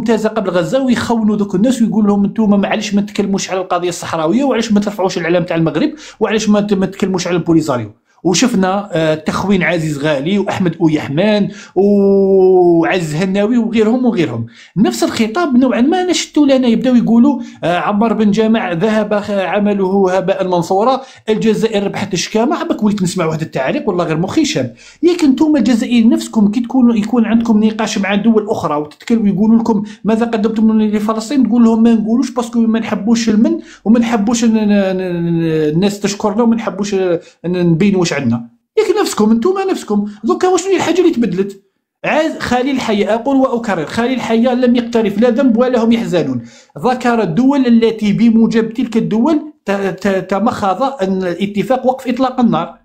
تازه قبل غزه، ويخونوا ذوك الناس ويقول لهم انتم معليش ما تكلموش على القضيه الصحراويه، وعلاش ما ترفعوش العلم تاع المغرب، وعلاش ما تكلموش على البوليزاريو. وشفنا تخوين عزيز غالي واحمد اويحمان وعز هناوي وغيرهم نفس الخطاب نوعا ما نشتوا لنا، يبداو يقولوا عمر بن جامع ذهب عمله هباء منصورا، الجزائر ربحت الشكامه. عباك وليت نسمع واحد التعليق والله غير مخي شاب. ياك انتم الجزائريين نفسكم كي يكون عندكم نقاش مع دول اخرى وتتكلموا يقولوا لكم ماذا قدمتم لفلسطين، تقول لهم ما نقولوش باسكو ما نحبوش المن وما نحبوش الناس تشكرنا وما نحبوش نبينوا واش عندنا. ياك نفسكم دوكا واش هي الحاجه اللي تبدلت؟ خليل الحيه، اقول واكرر، خليل الحيه لم يقترف لا ذنب ولا هم يحزنون. ذكر الدول التي بموجب تلك الدول تمخض الاتفاق وقف اطلاق النار،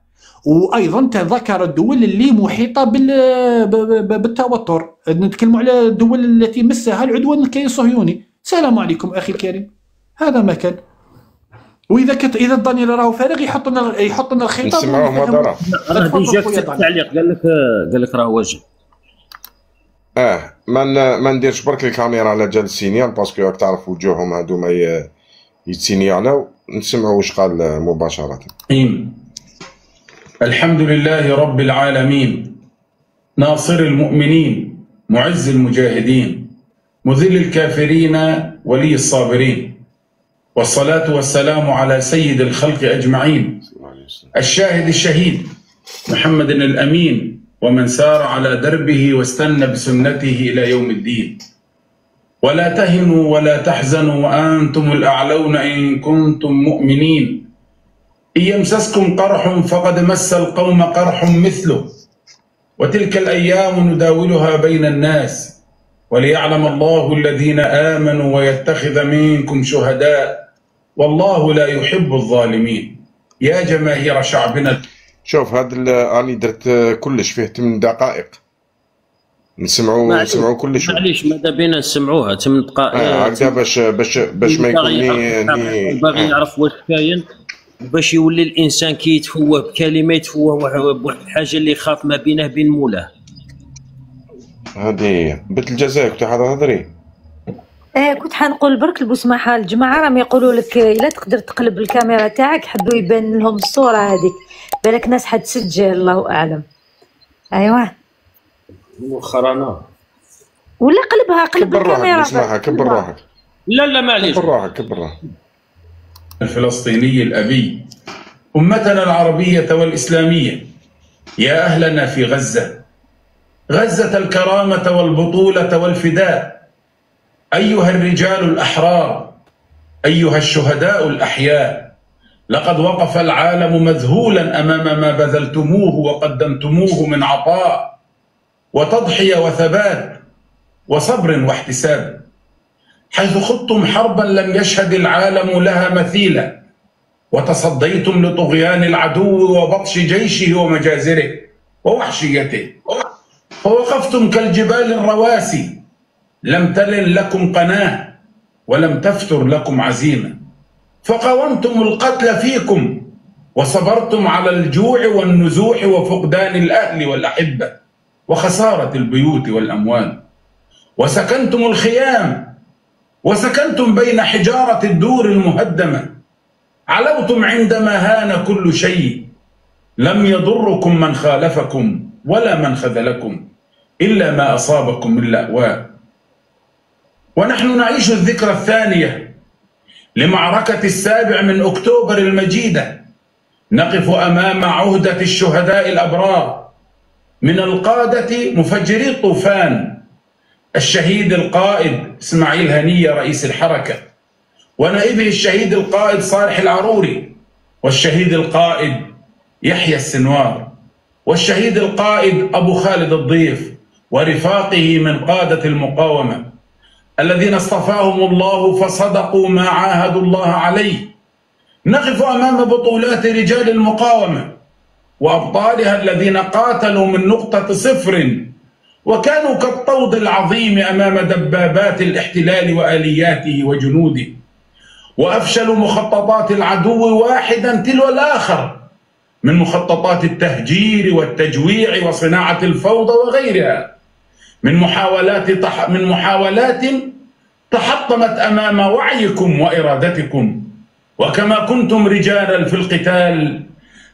وايضا تذكر الدول اللي محيطه بالتوتر. نتكلموا على الدول التي مسها العدوان الكيان الصهيوني. السلام عليكم اخي الكريم، هذا ما كان. واذا دانيال راهو فارغ يحط لنا الخطاب نسمعوه مدرة. انا ديجا كتبت التعليق قال لك راه واجب. ما نديرش برك الكاميرا على جال السينيال باسكو راك تعرف وجوههم هادوما يتسينيالو. نسمعوا واش قال مباشرة. الحمد لله رب العالمين، ناصر المؤمنين، معز المجاهدين، مذل الكافرين، ولي الصابرين، والصلاة والسلام على سيد الخلق أجمعين، الشاهد الشهيد محمد الأمين، ومن سار على دربه واستنى بسنته إلى يوم الدين. ولا تهنوا ولا تحزنوا وأنتم الأعلون إن كنتم مؤمنين. إن يمسسكم قرح فقد مس القوم قرح مثله، وتلك الأيام نداولها بين الناس، وليعلم الله الذين آمنوا ويتخذ منكم شهداء، والله لا يحب الظالمين. يا جماهير شعبنا، شوف هذا راني درت كلش فيه 8 دقائق نسمعوا كل شيء. معليش ماذا بينا نسمعوها 8 دقائق هكذا باش ما يكون باغي يعرف واش كاين، باش يولي الانسان كي يتفوه بكلمه يتفوه بواحد الحاجه اللي خاف ما بينه بين مولاه. هذه بنت الجزائر كنت حاضر تهضري. كنت حنقول برك البوسماحه الجماعه راهم يقولوا لك الا تقدر تقلب الكاميرا تاعك، حبوا يبان لهم الصوره هذيك، بالك ناس حتسجل الله اعلم. ايوا مؤخرا ولا قلب الكاميرا. اسمعها كبر روحك. لا معليش كبر روحك. الفلسطيني الأبي، أمتنا العربية والإسلامية، يا أهلنا في غزة، غزة الكرامة والبطولة والفداء، أيها الرجال الأحرار، أيها الشهداء الأحياء، لقد وقف العالم مذهولا أمام ما بذلتموه وقدمتموه من عطاء وتضحية وثبات وصبر واحتساب، حيث خضتم حربا لم يشهد العالم لها مثيلا، وتصديتم لطغيان العدو وبطش جيشه ومجازره ووحشيته، فوقفتم كالجبال الرواسي، لم تلن لكم قناة ولم تفتر لكم عزيمة، فقاومتم القتل فيكم وصبرتم على الجوع والنزوح وفقدان الأهل والأحبة وخسارة البيوت والأموال، وسكنتم الخيام وسكنتم بين حجارة الدور المهدمة، علوتم عندما هان كل شيء، لم يضركم من خالفكم ولا من خذلكم إلا ما أصابكم من لأواء. ونحن نعيش الذكرى الثانية لمعركة 7 أكتوبر المجيدة، نقف أمام عهدة الشهداء الأبرار، من القادة مفجري الطوفان الشهيد القائد إسماعيل هنية رئيس الحركة، ونائبه الشهيد القائد صالح العروري، والشهيد القائد يحيى السنوار، والشهيد القائد أبو خالد الضيف، ورفاقه من قادة المقاومة الذين اصطفاهم الله فصدقوا ما عاهدوا الله عليه. نقف أمام بطولات رجال المقاومة وأبطالها الذين قاتلوا من نقطة صفر، وكانوا كالطود العظيم أمام دبابات الاحتلال وآلياته وجنوده، وأفشلوا مخططات العدو واحدا تلو الآخر من مخططات التهجير والتجويع وصناعة الفوضى وغيرها، من محاولات تحطمت أمام وعيكم وإرادتكم. وكما كنتم رجالا في القتال،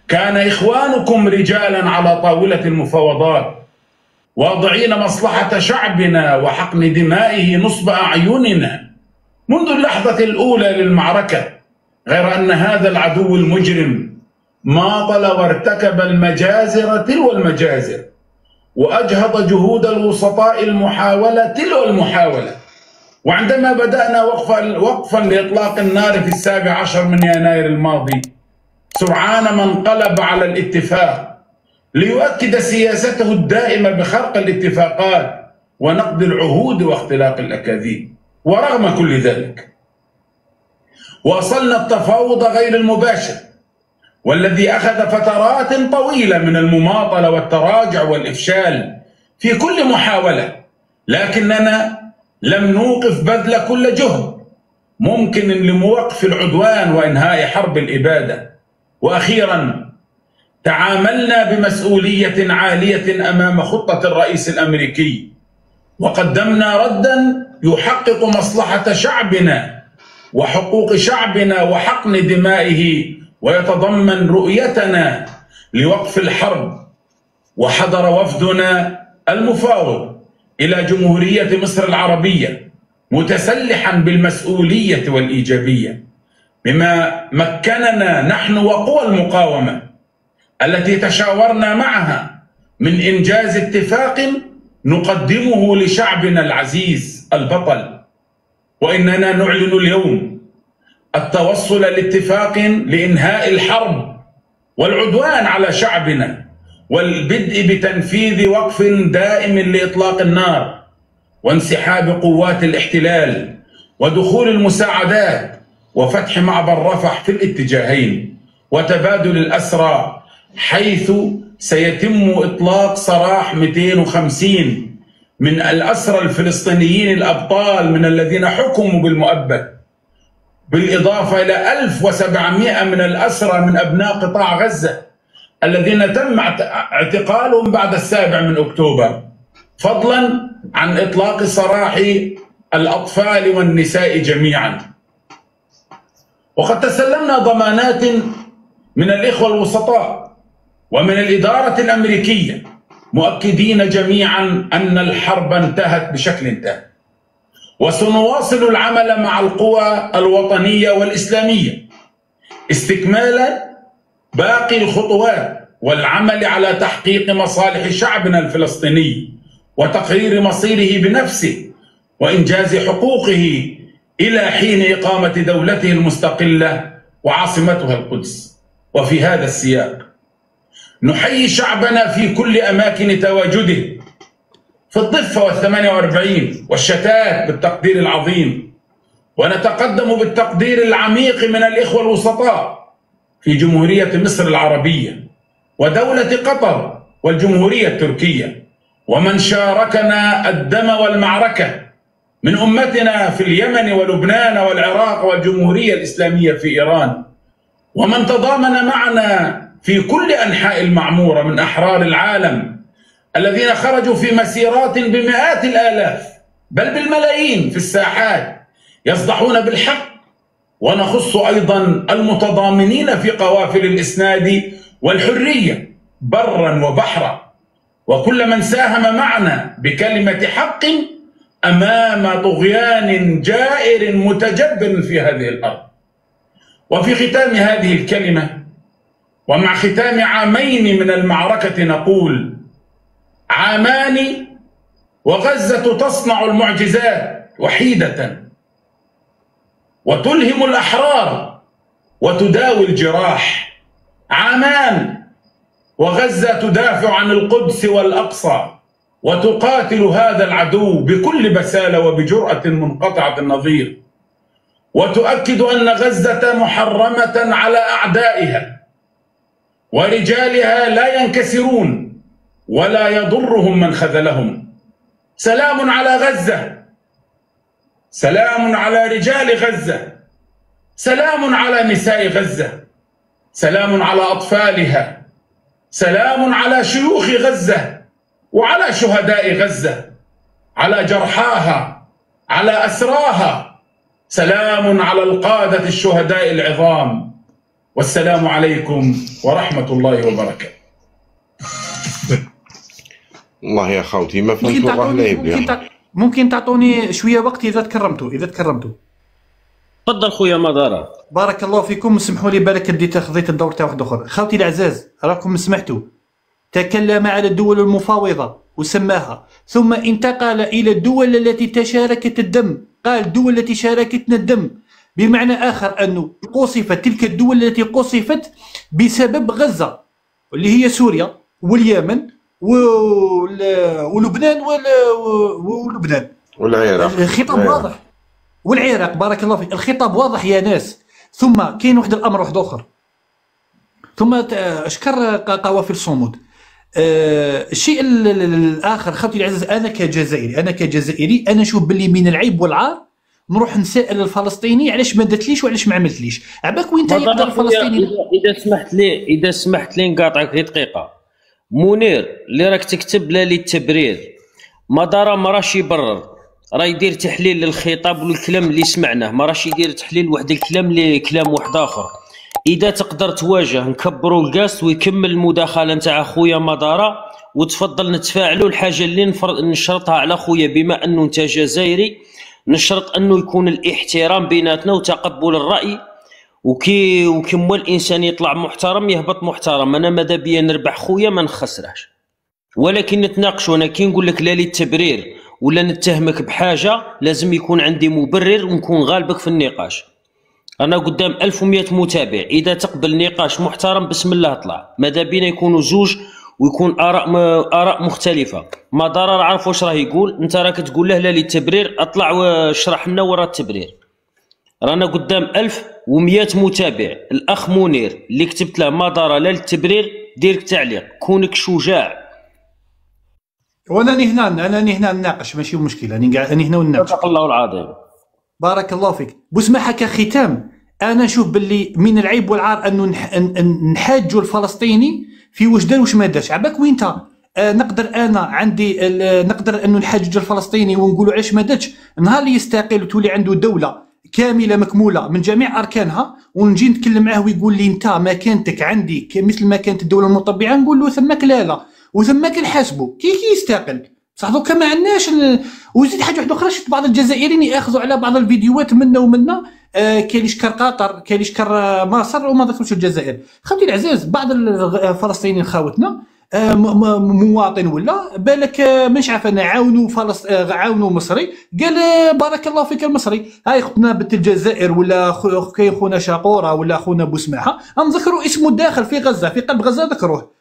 كان إخوانكم رجالا على طاولة المفاوضات، واضعين مصلحة شعبنا وحقن دمائه نصب أعيننا منذ اللحظة الأولى للمعركة، غير أن هذا العدو المجرم ماطل وارتكب المجازر تلو المجازر، وأجهض جهود الوسطاء المحاولة تلو المحاولة. وعندما بدأنا وقفا لإطلاق النار في 17 من يناير الماضي، سرعان ما انقلب على الاتفاق ليؤكد سياسته الدائمة بخرق الاتفاقات ونقض العهود واختلاق الأكاذيب. ورغم كل ذلك واصلنا التفاوض غير المباشر، والذي أخذ فترات طويلة من المماطلة والتراجع والإفشال في كل محاولة، لكننا لم نوقف بذل كل جهد ممكن لموقف العدوان وإنهاء حرب الإبادة. وأخيرا تعاملنا بمسؤولية عالية أمام خطة الرئيس الأمريكي، وقدمنا ردا يحقق مصلحة شعبنا وحقوق شعبنا وحقن دمائه، ويتضمن رؤيتنا لوقف الحرب. وحضر وفدنا المفاوض إلى جمهورية مصر العربية متسلحا بالمسؤولية والإيجابية، بما مكننا نحن وقوى المقاومة التي تشاورنا معها من إنجاز اتفاق نقدمه لشعبنا العزيز البطل. وإننا نعلن اليوم التوصل لاتفاق لإنهاء الحرب والعدوان على شعبنا، والبدء بتنفيذ وقف دائم لإطلاق النار، وانسحاب قوات الاحتلال، ودخول المساعدات، وفتح معبر رفح في الاتجاهين، وتبادل الأسرى، حيث سيتم إطلاق سراح 250 من الأسرى الفلسطينيين الأبطال من الذين حكموا بالمؤبد، بالإضافة إلى 1700 من الأسرى من أبناء قطاع غزة الذين تم اعتقالهم بعد 7 أكتوبر، فضلا عن إطلاق سراح الأطفال والنساء جميعا. وقد تسلمنا ضمانات من الإخوة الوسطاء ومن الإدارة الأمريكية مؤكدين جميعا أن الحرب انتهت بشكل تام، وسنواصل العمل مع القوى الوطنية والإسلامية استكمالا باقي الخطوات والعمل على تحقيق مصالح شعبنا الفلسطيني وتقرير مصيره بنفسه وإنجاز حقوقه إلى حين إقامة دولته المستقلة وعاصمتها القدس. وفي هذا السياق نحيي شعبنا في كل أماكن تواجده في الضفة وال48 والشتات بالتقدير العظيم، ونتقدم بالتقدير العميق من الإخوة الوسطاء في جمهورية مصر العربية ودولة قطر والجمهورية التركية، ومن شاركنا الدم والمعركة من أمتنا في اليمن ولبنان والعراق والجمهورية الإسلامية في إيران، ومن تضامن معنا في كل أنحاء المعمورة من أحرار العالم الذين خرجوا في مسيرات بمئات الآلاف بل بالملايين في الساحات يصدحون بالحق. ونخص أيضا المتضامنين في قوافل الإسناد والحرية برا وبحرا، وكل من ساهم معنا بكلمة حق أمام طغيان جائر متجبر في هذه الأرض. وفي ختام هذه الكلمة ومع ختام عامين من المعركة نقول: عامان وغزة تصنع المعجزات وحيدة وتلهم الأحرار وتداوي الجراح. عامان وغزة تدافع عن القدس والأقصى وتقاتل هذا العدو بكل بسالة وبجرأة منقطعة النظير، وتؤكد أن غزة محرمة على أعدائها ورجالها لا ينكسرون ولا يضرهم من خذلهم. سلام على غزة، سلام على رجال غزة، سلام على نساء غزة، سلام على أطفالها، سلام على شيوخ غزة وعلى شهداء غزة، على جرحاها، على أسراها، سلام على القادة الشهداء العظام. والسلام عليكم ورحمة الله وبركاته. والله يا خوتي ما فهمت والله. ممكن تعطوني شوية وقت إذا تكرمتوا تفضل خويا مدارة. بارك الله فيكم. اسمحوا لي بالك خذيت الدور تاع واحد اخر. خوتي الأعزاز راكم سمعتوا، تكلم على الدول المفاوضة وسماها، ثم انتقل إلى الدول التي تشاركت الدم، قال الدول التي شاركتنا الدم، بمعنى آخر أنه قصفت تلك الدول التي قصفت بسبب غزة اللي هي سوريا واليمن ولبنان والعراق. الخطاب واضح، والعراق. بارك الله فيك. الخطاب واضح يا ناس. ثم كاين واحد الأمر واحد آخر، ثم أشكر قوافل الصمود. الشيء الآخر خوتي العزاز، أنا كجزائري أنا نشوف باللي من العيب والعار نروح نسأل الفلسطيني علاش ما درتليش وعلاش ما عملتليش. عباك وين يقدر الفلسطيني؟ إذا سمحت لي نقاطعك غير دقيقة. منير اللي راك تكتب لا للتبرير، مدارة ما راش يبرر، راه يدير تحليل للخطاب والكلام اللي سمعناه، ما راش يدير تحليل واحد الكلام لكلام واحد آخر. إذا تقدر تواجه نكبروا الكاس ويكمل المداخلة نتاع خويا مدارة، وتفضل نتفاعلوا. الحاجة اللي نشرطها على خويا بما أنه أنت جزائري، نشرط أنه يكون الاحترام بيناتنا وتقبل الرأي، وكي مو الإنسان يطلع محترم يهبط محترم. أنا ماذا بيا نربح خويا ما نخسرهش، ولكن نتناقش. أنا كي نقول لك لا للتبرير ولا نتهمك بحاجة لازم يكون عندي مبرر ونكون غالبك في النقاش. أنا قدام 1100 متابع، إذا تقبل نقاش محترم بسم الله اطلع. ماذا بينا يكونوا زوج ويكون آراء مختلفة. ما ضرر عارف واش راه يقول، أنت راك تقول له لا للتبرير، اطلع واشرح لنا وراء التبرير. رانا قدام 1100 متابع. الأخ منير اللي كتبت له ما ضرر لا للتبرير، ديرك تعليق، كونك شجاع. وانا راني هنا نناقش، ماشي مشكله، راني هنا ونناقش. صدق الله العظيم. بارك الله فيك. بوسماحه كختام، انا نشوف باللي من العيب والعار انه نحاجوا الفلسطيني في واش دار واش ما دارش. عباك وين انت نقدر انا عندي نقدر انه نحاجج الفلسطيني ونقولوا علاش ما دارش. نهار اللي يستقيل وتولي عنده دوله كامله مكموله من جميع اركانها، ونجي نتكلم معاه ويقول لي انت مكانتك عندي مثل ما كانت الدوله المطبعه، نقول له ثماك لا وثماك نحاسبه كي يستقل. بصح دوكا ما عندناش وزيد حاجه واحده اخرى، شفت بعض الجزائريين ياخذوا على بعض الفيديوهات منا ومنا، كاين اللي يشكر قطر، كاين اللي يشكر مصر وما ذكرش الجزائر. خوتي العزاز، بعض الفلسطينيين خاوتنا مواطن ولا بالك مش عارف انا عاونوا مصري، قال بارك الله فيك المصري. هاي خوتنا بنت الجزائر ولا كاين خونا شاقوره ولا خونا بوسماحه، نذكروا اسمه داخل في غزه، في قلب غزه ذكروه.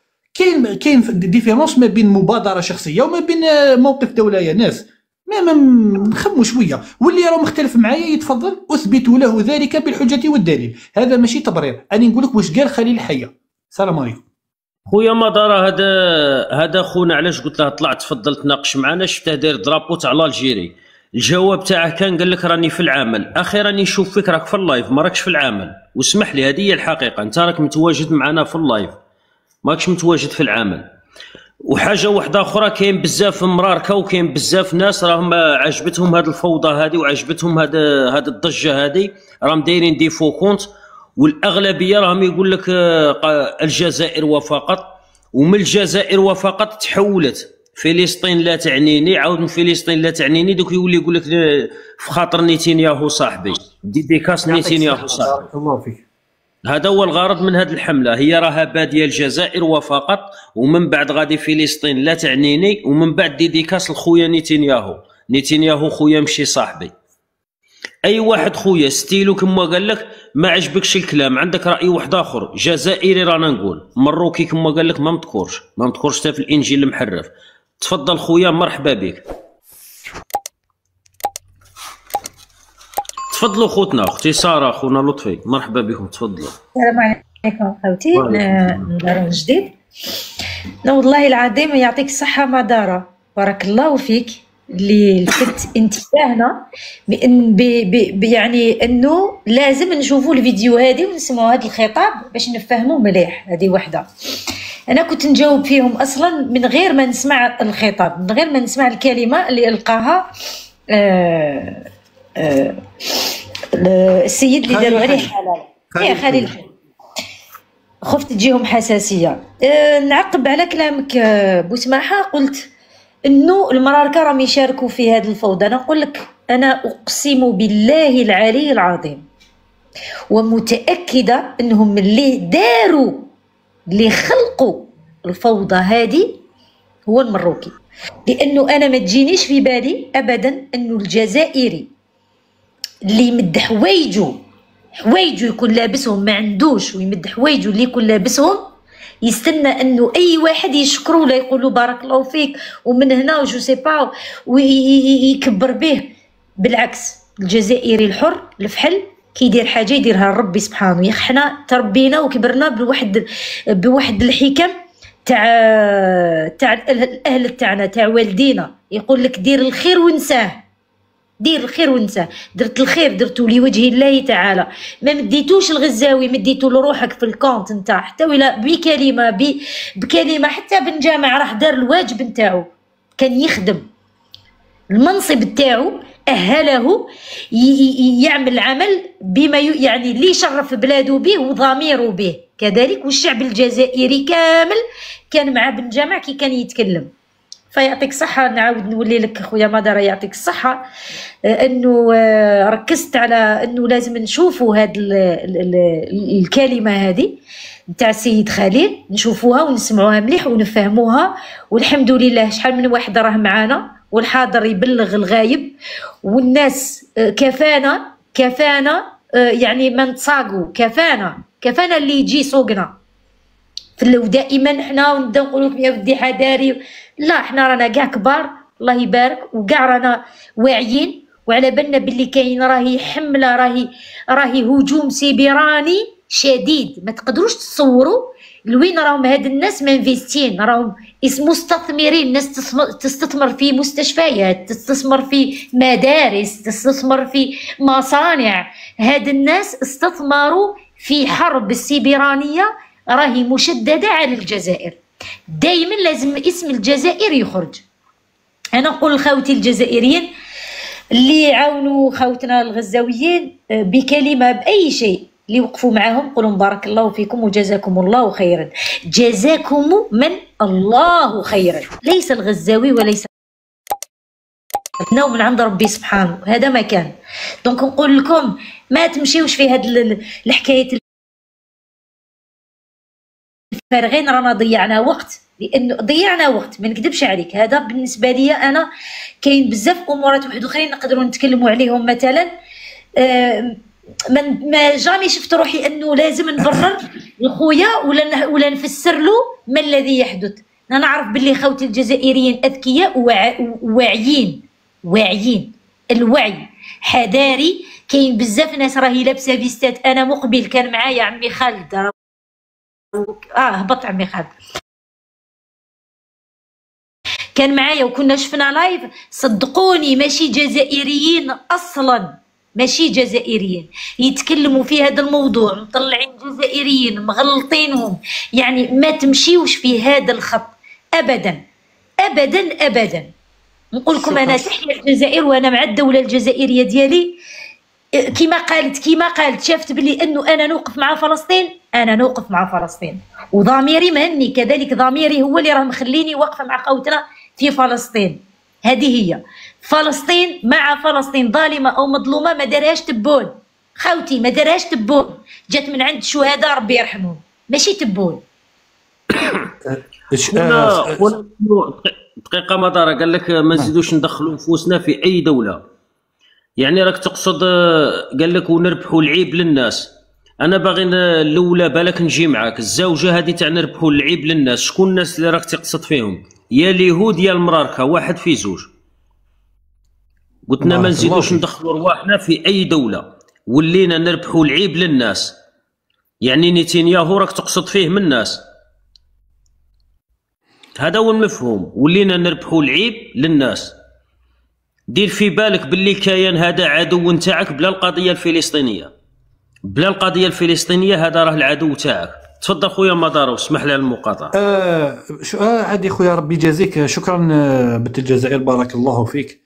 كاين ديفيرونس ما بين مبادره شخصيه وما بين موقف دوله يا ناس. ما نخموا شويه، واللي راه مختلف معايا يتفضل اثبت له ذلك بالحجه والدليل. هذا ماشي تبرير، اني نقول لك واش قال خليل الحيه. السلام عليكم. خويا مدارة، هذا خونا علاش قلت له طلع تفضل تناقش معنا، شفته داير درابو تاع الجيري. الجواب تاعه كان قال لك راني في العمل. اخي راني نشوف فيك راك في اللايف، ما راكش في العمل، واسمح لي هذه هي الحقيقه، انت راك متواجد معنا في اللايف، ماكش متواجد في العمل. وحاجه واحده اخرى، كاين بزاف مراركه وكاين بزاف ناس راهم عجبتهم هذه الفوضى هذه وعجبتهم هذه الضجه هذه، راهم دايرين دي فو كونت، والاغلبيه راهم يقول لك الجزائر وفقط، ومن الجزائر وفقط تحولت فلسطين لا تعنيني، عاود من فلسطين لا تعنيني، دوك يولي يقول لك في خاطر نيتنياهو صاحبي، ديديكاس نيتنياهو صاحبي. بارك الله فيك. هذا هو الغرض من هذه الحمله، هي راها باديه الجزائر وفقط، ومن بعد غادي فلسطين لا تعنيني، ومن بعد ديديكاس لخويا نيتنياهو خويا مشي صاحبي. اي واحد خويا ستيلو كما قال لك ما عجبكش الكلام، عندك راي واحد اخر جزائري، رانا نقول مروكي كما قال لك ما مذكورش حتى في الانجيل المحرف. تفضل خويا، مرحبا بك. تفضلوا خوتنا، اختي ساره، خونا لطفي، مرحبا بكم، تفضلوا. السلام عليكم خوتي، نهار جديد. والله العظيم يعطيك الصحه مدارة، بارك الله فيك اللي لفت انتباهنا يعني انه لازم نشوفوا الفيديو هذه ونسمعوا هذا الخطاب باش نفهموا مليح. هذه وحده. انا كنت نجاوب فيهم اصلا من غير ما نسمع الخطاب، من غير ما نسمع الكلمه اللي القاها السيد اللي داروا عليه حلال. خليل الحي. خفت تجيهم حساسيه. نعقب على كلامك بوسماحه، قلت انه المراركه راهم يشاركوا في هذه الفوضى. انا نقول لك، انا اقسم بالله العلي العظيم ومتاكده انهم اللي خلقوا الفوضى هذه هو المروكي، لانه انا ما تجينيش في بالي ابدا انه الجزائري اللي يمد حوايجو يكون لابسهم ما عندوش، ويمد حوايجو اللي يكون لابسهم يستنى انه اي واحد يشكروا ولا يقولوا بارك الله فيك ومن هنا وجو سي با ويكبر به. بالعكس، الجزائري الحر الفحل كيدير حاجه يديرها ربي سبحانه. يا حنا تربينا وكبرنا بواحد الحكم تاع الاهل تاعنا، تاع والدينا، يقول لك دير الخير ونساه، دير الخير ونساه. درت الخير درتو لوجه الله تعالى، ما مديتوش الغزاوي، مديتو لروحك في الكونت نتاع، حتى ولا بكلمه حتى بن جامع راه دار الواجب نتاعو، كان يخدم المنصب تاعو أهله يعمل عمل بما يعني اللي يشرف بلاده به وضميره به كذلك. والشعب الجزائري كامل كان مع بن جامع كي كان يتكلم. فيعطيك الصحة، نعاود نولي لك خويا مدارة، يعطيك الصحة انه ركزت على انه لازم نشوفوا هاد الكلمة هذه نتاع السيد خليل، نشوفوها ونسمعوها مليح ونفهموها. والحمد لله شحال من واحد راه معانا والحاضر يبلغ الغايب، والناس كفانا يعني ما نتصاقوا، كفانا اللي يجي سوقنا. ودائما حنا ونبداو نقولوا يا ودي حداري، لا حنا رانا كاع كبار الله يبارك، وكاع رانا واعيين وعلى بالنا باللي كاين راهي حمله، راهي هجوم سيبراني شديد. ما تقدروش تصوروا لوين راهم هاد الناس منفيستين، راهم مستثمرين، ناس تستثمر في مستشفيات، تستثمر في مدارس، تستثمر في مصانع. هاد الناس استثمروا في حرب السيبرانية راهي مشددة على الجزائر. دائما لازم اسم الجزائر يخرج. انا نقول لخوتي الجزائريين اللي يعاونوا خوتنا الغزاويين بكلمة بأي شيء، اللي وقفوا معاهم قولوا بارك الله فيكم وجزاكم الله خيرا. جزاكم من الله خيرا، ليس الغزاوي وليس من عند ربي سبحانه، هذا ما كان. دونك نقول لكم ما تمشيوش في هاد الحكاية الفارغين، رانا ضيعنا وقت، لانه ضيعنا وقت ما نكذبش عليك. هذا بالنسبه لي انا كاين بزاف امورات واحد اخرين نقدروا نتكلموا عليهم، مثلا ما جامي شفت روحي انه لازم نبرر لخويا ولا نفسر له ما الذي يحدث. انا نعرف باللي خوتي الجزائريين اذكياء واعيين. الوعي حذاري. كاين بزاف ناس راهي لابسه فيستات. انا مقبل كان معايا عمي خالد، هبط عمي خالد كان معايا وكنا شفنا لايف، صدقوني ماشي جزائريين اصلا، ماشي جزائريين يتكلموا في هذا الموضوع، مطلعين جزائريين مغلطينهم. يعني ما تمشيوش في هذا الخط ابدا ابدا ابدا. نقول لكم انا تحيا الجزائر وانا مع الدوله الجزائريه ديالي. كما قالت شافت بلي انه انا نوقف مع فلسطين، انا نوقف مع فلسطين وضميري مهني كذلك. ضميري هو اللي راه مخليني واقفه مع خوتنا في فلسطين. هذه هي فلسطين، مع فلسطين ظالمه او مظلومه ما دارهاش تبون. خوتي ما دارهاش تبون، جات من عند شهداء ربي يرحمهم، ماشي تبون. دقيقه مدارة قال لك ما نزيدوش ندخلوا نفوسنا في اي دوله. يعني راك تقصد قال لك ونربحوا العيب للناس. انا باغي الاولى بالك نجي معاك الزوجه هذه تاع نربحوا العيب للناس. شكون الناس اللي راك تقصد فيهم؟ يا اليهود يا المراركه، واحد في زوج. قلتنا ما نزيدوش ندخلوا رواحنا في اي دوله، ولينا نربحوا العيب للناس. يعني نتنياهو راك تقصد فيه من الناس، هذا هو المفهوم. ولينا نربحوا العيب للناس. دير في بالك باللي كيان هذا عدو نتاعك بلا القضيه الفلسطينيه، بلا القضيه الفلسطينيه هذا راه العدو تاعك. تفضل خويا مدار واسمح لي على المقاطعه. عادي خويا ربي يجازيك. شكرا بنت الجزائر بارك الله فيك.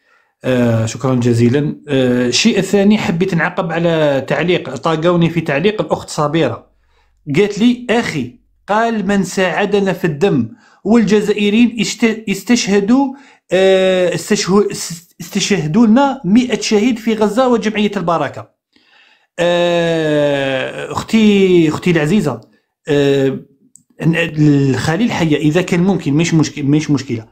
شكرا جزيلا. الشيء الثاني حبيت نعقب على تعليق طاقوني في تعليق الاخت صابره، قالت لي اخي قال من ساعدنا في الدم والجزائريين استشهدوا لنا 100 شهيد في غزه وجمعيه البركه. اختي العزيزه، الخليل حيه اذا كان ممكن مش مشكله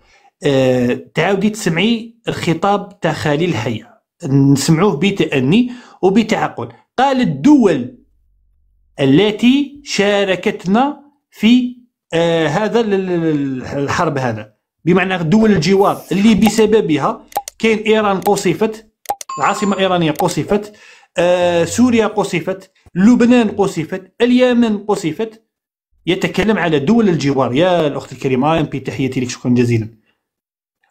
تعاودي تسمعي الخطاب تاع خليل حيه، نسمعوه بتأني وبتعقل. قال الدول التي شاركتنا في هذا الحرب، هذا بمعنى دول الجوار اللي بسببها كان ايران قصفت، العاصمه الايرانيه قصفت، سوريا قصفت، لبنان قصفت، اليمن قصفت. يتكلم على دول الجوار. يا الاخت الكريمه تحياتي لك، شكرا جزيلا.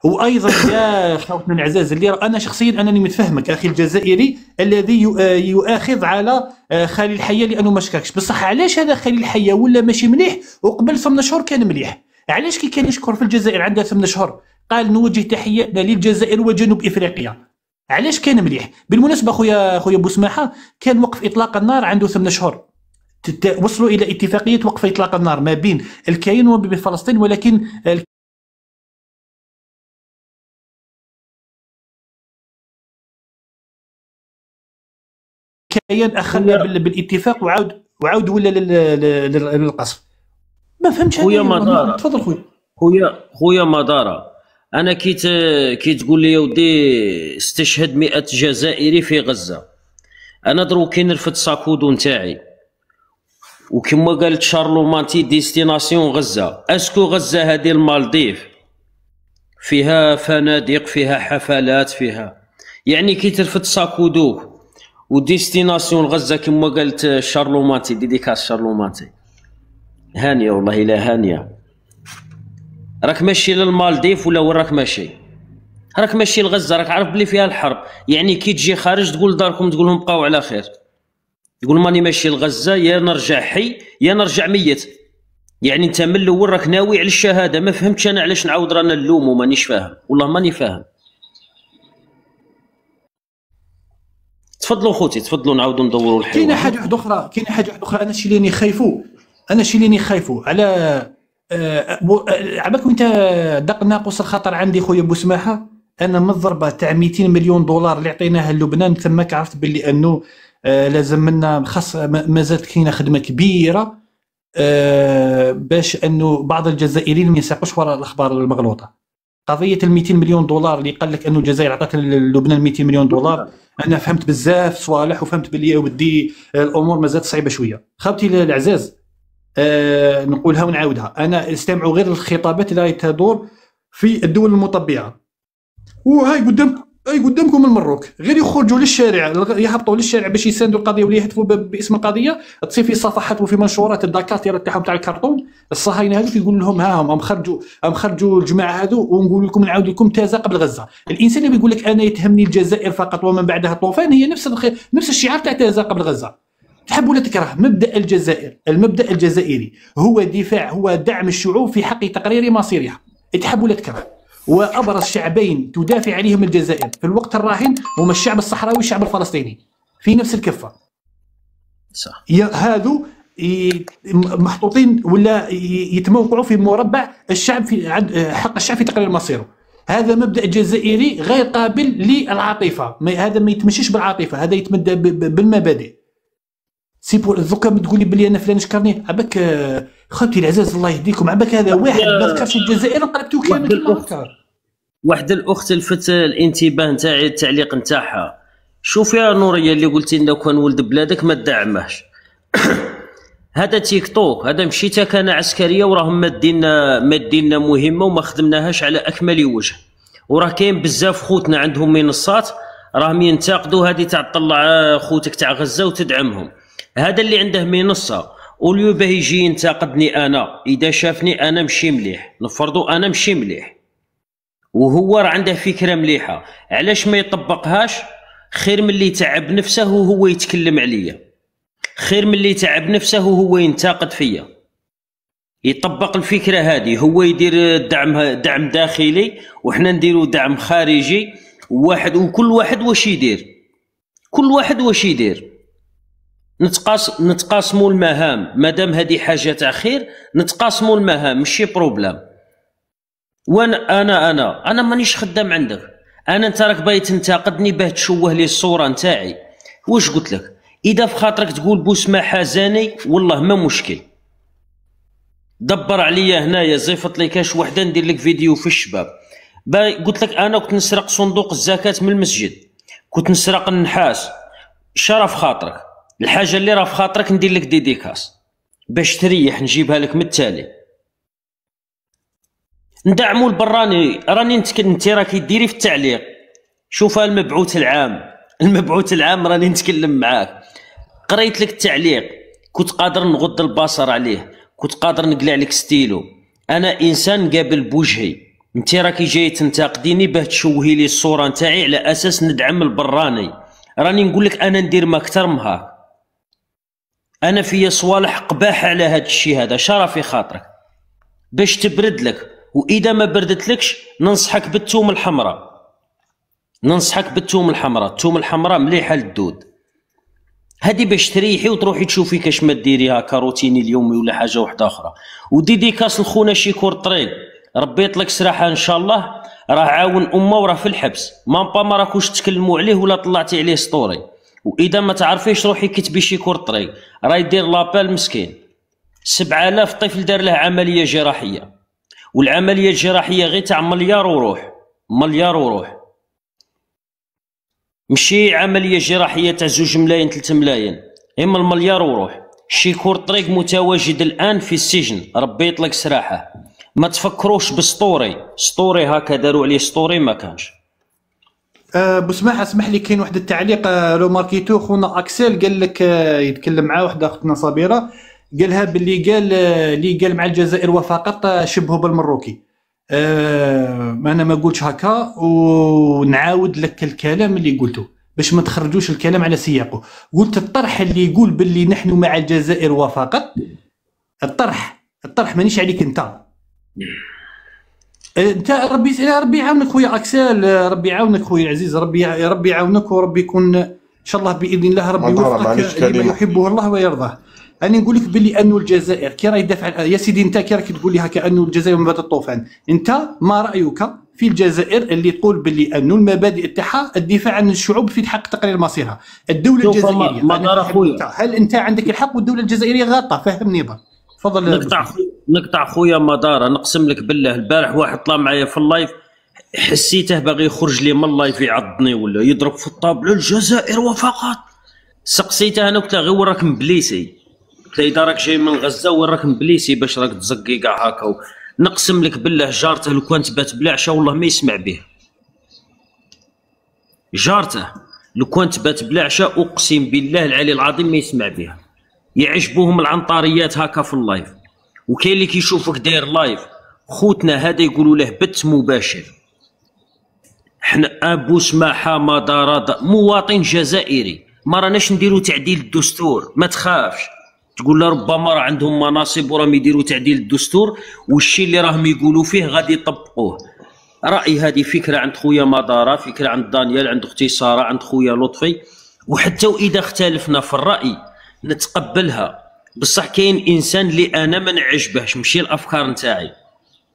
وايضا يا خوتنا العزاز اللي انا شخصيا انني متفهمك اخي الجزائري الذي يؤاخذ على خليل الحيه لانه ما شكاكش بصح. علاش هذا خليل الحيه ولا ماشي مليح وقبل 8 شهور كان مليح؟ علاش كي كان يشكر في الجزائر عندها 8 شهور قال نوجه تحياتنا للجزائر وجنوب افريقيا؟ علاش كان مليح؟ بالمناسبه خويا بوسماحه كان وقف اطلاق النار عنده 8 شهور، وصلوا الى اتفاقيه وقف اطلاق النار ما بين الكيان وبين فلسطين، ولكن كيان اخذ بالاتفاق وعاود ولا للقصف. ما فهمتش. خويا مدارة تفضل خويا مدارة، انا كي تقول لي يا ودي استشهد 100 جزائري في غزه، انا دروك كي نرفد ساكودو نتاعي وكما قالت شارلومانتي ديستيناسيون غزه. اسكو غزه هذه المالديف فيها فنادق، فيها حفلات، فيها يعني كي ترفد ساكودو وديستيناسيون غزه كما قالت شارلومانتي، ديديكاس شارلومانتي، هانيه والله لا هانيه. راك ماشي للمالديف ولا وين راك ماشي؟ راك ماشي لغزه، راك عارف بلي فيها الحرب. يعني كي تجي خارج تقول داركم تقول لهم بقاو على خير، تقول ماني ماشي لغزه، يا نرجع حي يا نرجع ميت. يعني انت من الاول راك ناوي على الشهاده. ما فهمتش انا علاش نعاود رانا نلومو، مانيش فاهم والله ماني فاهم. تفضلوا خوتي تفضلوا نعاودوا ندوروا الحوار. كاينه حاجه واحده اخرى، انا الشيء اللي خايفو على عباك انت دق ناقص الخطر عندي خويا بوسماحه. انا من الضربه تاع 200 مليون دولار اللي عطيناها للبنان تماك عرفت باللي انه لازم منا خاص مازالت كاينه خدمه كبيره باش انه بعض الجزائريين ما يساقوش وراء الاخبار المغلوطه. قضيه ال 200 مليون دولار اللي قال لك انه الجزائر عطات للبنان 200 مليون دولار، انا فهمت بزاف صوالح وفهمت باللي ودي الامور مازالت صعيبه شويه. خاوتي العزاز نقولها ونعاودها، انا استمعوا غير الخطابات اللي تدور في الدول المطبعه، وهاي قدامكم المروك، غير يخرجوا للشارع يهبطوا للشارع باش يساندوا القضيه ولا يهتفوا باسم القضيه، تصير في صفحات وفي منشورات الدكاتره تاعهم تاع الكرتون الصهاينه هذوك يقول لهم ها هم خرجوا الجماعه هذو ونقول لكم نعاود لكم تازا قبل غزه. الانسان اللي يقول لك انا يتهمني الجزائر فقط ومن بعدها الطوفان، هي نفس الشعار تاع تازا قبل غزه. تحب ولا تكره، مبدا الجزائر، المبدا الجزائري هو هو دعم الشعوب في حق تقرير مصيرها، تحب ولا تكره. وابرز شعبين تدافع عليهم الجزائر في الوقت الراهن هما الشعب الصحراوي والشعب الفلسطيني في نفس الكفه. صح. هذو محطوطين ولا يتموقعوا في مربع الشعب في حق الشعب في تقرير مصيره. هذا مبدا جزائري غير قابل للعاطفه، هذا ما يتمشيش بالعاطفه، هذا يتمدى بالمبادئ. سيبور دوكا تقولي بلي انا فلان شكرني عباك خوتي العزاز الله يهديكم، عباك هذا واحد ما ذكرش الجزائر انقلبتو كامل كيما هكا. واحد الاخت لفت الانتباه نتاعي التعليق نتاعها. شوف يا نوريه اللي قلتي لنا كان ولد بلادك ما تدعمهش. هذا تيك توك، هذا مشيت كان عسكريه وراهم مادينا مهمه وما خدمناهاش على اكمل وجه. وراه كاين بزاف خوتنا عندهم منصات راهم ينتقدوا هذه تاع طلع خوتك تاع غزه وتدعمهم. هذا اللي عنده منصه اوليو باه يجي ينتقدني انا، اذا شافني انا مشي مليح، نفرضوا انا مشي مليح وهو راه عنده فكره مليحه، علاش ما يطبقهاش؟ خير من اللي يتعب نفسه وهو يتكلم عليا، خير من اللي يتعب نفسه وهو ينتقد فيا. يطبق الفكره هذه، هو يدير دعم داخلي وحنا نديروا دعم خارجي. وكل واحد واش يدير، كل واحد واش يدير. نتقاسموا المهام، مادام هذه حاجه تاع خير نتقاسموا المهام ماشي بروبلام. وانا انا مانيش خدام عندك، انت راك باغي تنتقدني باه تشوه لي الصوره نتاعي. واش قلت لك؟ اذا في خاطرك تقول بوسماحه زاني والله ما مشكل، دبر عليا هنايا زيفط لي كاش وحده ندير لك فيديو في الشباب. قلت لك انا كنت نسرق صندوق الزكاه من المسجد، كنت نسرق النحاس، شرف خاطرك الحاجه اللي راه في خاطرك ندير لك ديديكاس باش تريح، نجيبها لك من التالي. ندعموا البراني، راني انت راكي ديري في التعليق. شوف المبعوث العام راني نتكلم معاك، قريت لك التعليق، كنت قادر نغض البصر عليه، كنت قادر نقلع لك ستيلو. انا انسان قابل بوجهي، انت راكي جاي تنتقديني باه تشوهي لي الصوره نتاعي على اساس ندعم البراني. راني نقول لك انا ندير ما اكثر من هاك، انا فيا صوالح قباح على هذا الشيء، هذا شرفي خاطرك باش تبرد لك. واذا ما بردتلكش ننصحك بالثوم الحمراء، الثوم الحمراء مليحه للدود، هذه باش تريحي وتروحي تشوفي كاش ما ديريها كروتيني اليومي ولا حاجه واحده اخرى. وديديكاس لخونا شيكور الطريق، ربي يطلق سراحه ان شاء الله، راه عاون امه وراه في الحبس، ما راكوش تكلموا عليه ولا طلعتي عليه ستوري. واذا ما تعرفيش روحي كتبي شيكور الطريق، راه يدير لابال مسكين. 7000 طفل دار له عمليه جراحيه، والعمليه الجراحيه غير تاع مليار وروح، ماشي عمليه جراحيه تاع 2 ملايين 3 ملايين، اما المليار وروح. شيكور الطريق متواجد الان في السجن، ربي يطلق سراحه. ما تفكروش بسطوري هكا داروا عليه ستوري ما كانش. بسماح اسمح لي، كاين واحد التعليق لو ماركيتو خونا اكسل قال لك يتكلم مع واحده اختنا صبيره، قالها باللي قال مع الجزائر وفقط شبهه بالمروكي. انا ما قلتش هكا، ونعاود لك الكلام اللي قلته باش ما تخرجوش الكلام على سياقه. قلت الطرح اللي يقول باللي نحن مع الجزائر وفقط، الطرح مانيش عليك انت ربي يعاونك خويا اكسل، ربي يعاونك خويا العزيز، ربي يعاونك، وربي يكون ان شاء الله باذن الله ربي يوفقك لما يحبه الله ويرضاه. انا نقول لك باللي انه الجزائر كي راه يدافع يا سيدي، انت كي راك تقول لي هكا انه الجزائر مبادئ الطوفان، انت ما رايك في الجزائر اللي تقول باللي انه المبادئ تاعها الدفاع عن الشعوب في حق تقرير مصيرها؟ الدوله الجزائريه هل انت عندك الحق والدوله الجزائريه غلطه؟ فهمني برك، تفضل. نقطع خويا مدارة، نقسم لك بالله البارح واحد طلع معايا في اللايف، حسيته باغي يخرج لي من اللايف يعضني ولا يضرب في الطابله، الجزائر وفقط. سقسيته انا قلت له غير وين راك مبليسي، قلت له اذا راك جاي من غزه وين راك مبليسي باش راك تزقي كاع هكا. نقسم لك بالله جارته لو كانت بات بلعشه والله ما يسمع به، جارته لو كانت بات بلعشه اقسم بالله العلي العظيم ما يسمع بها. يعجبوهم العنطاريات هكا في اللايف، وكاين اللي كيشوفك داير لايف خوتنا هذا يقولوا له بث مباشر. حنا ابو سماحه مدارة مواطن جزائري، ما راناش نديروا تعديل الدستور، ما تخافش. تقول له ربما راه عندهم مناصب وراهم يديروا تعديل الدستور، والشيء اللي راهم يقولوا فيه غادي يطبقوه. رايي هذه فكره عند خويا مدارة، فكره عند دانيال، عند اختي ساره، عند خويا لطفي. وحتى واذا اختلفنا في الراي نتقبلها، بصح كاين انسان اللي انا ما نعجبهش، ماشي الافكار نتاعي.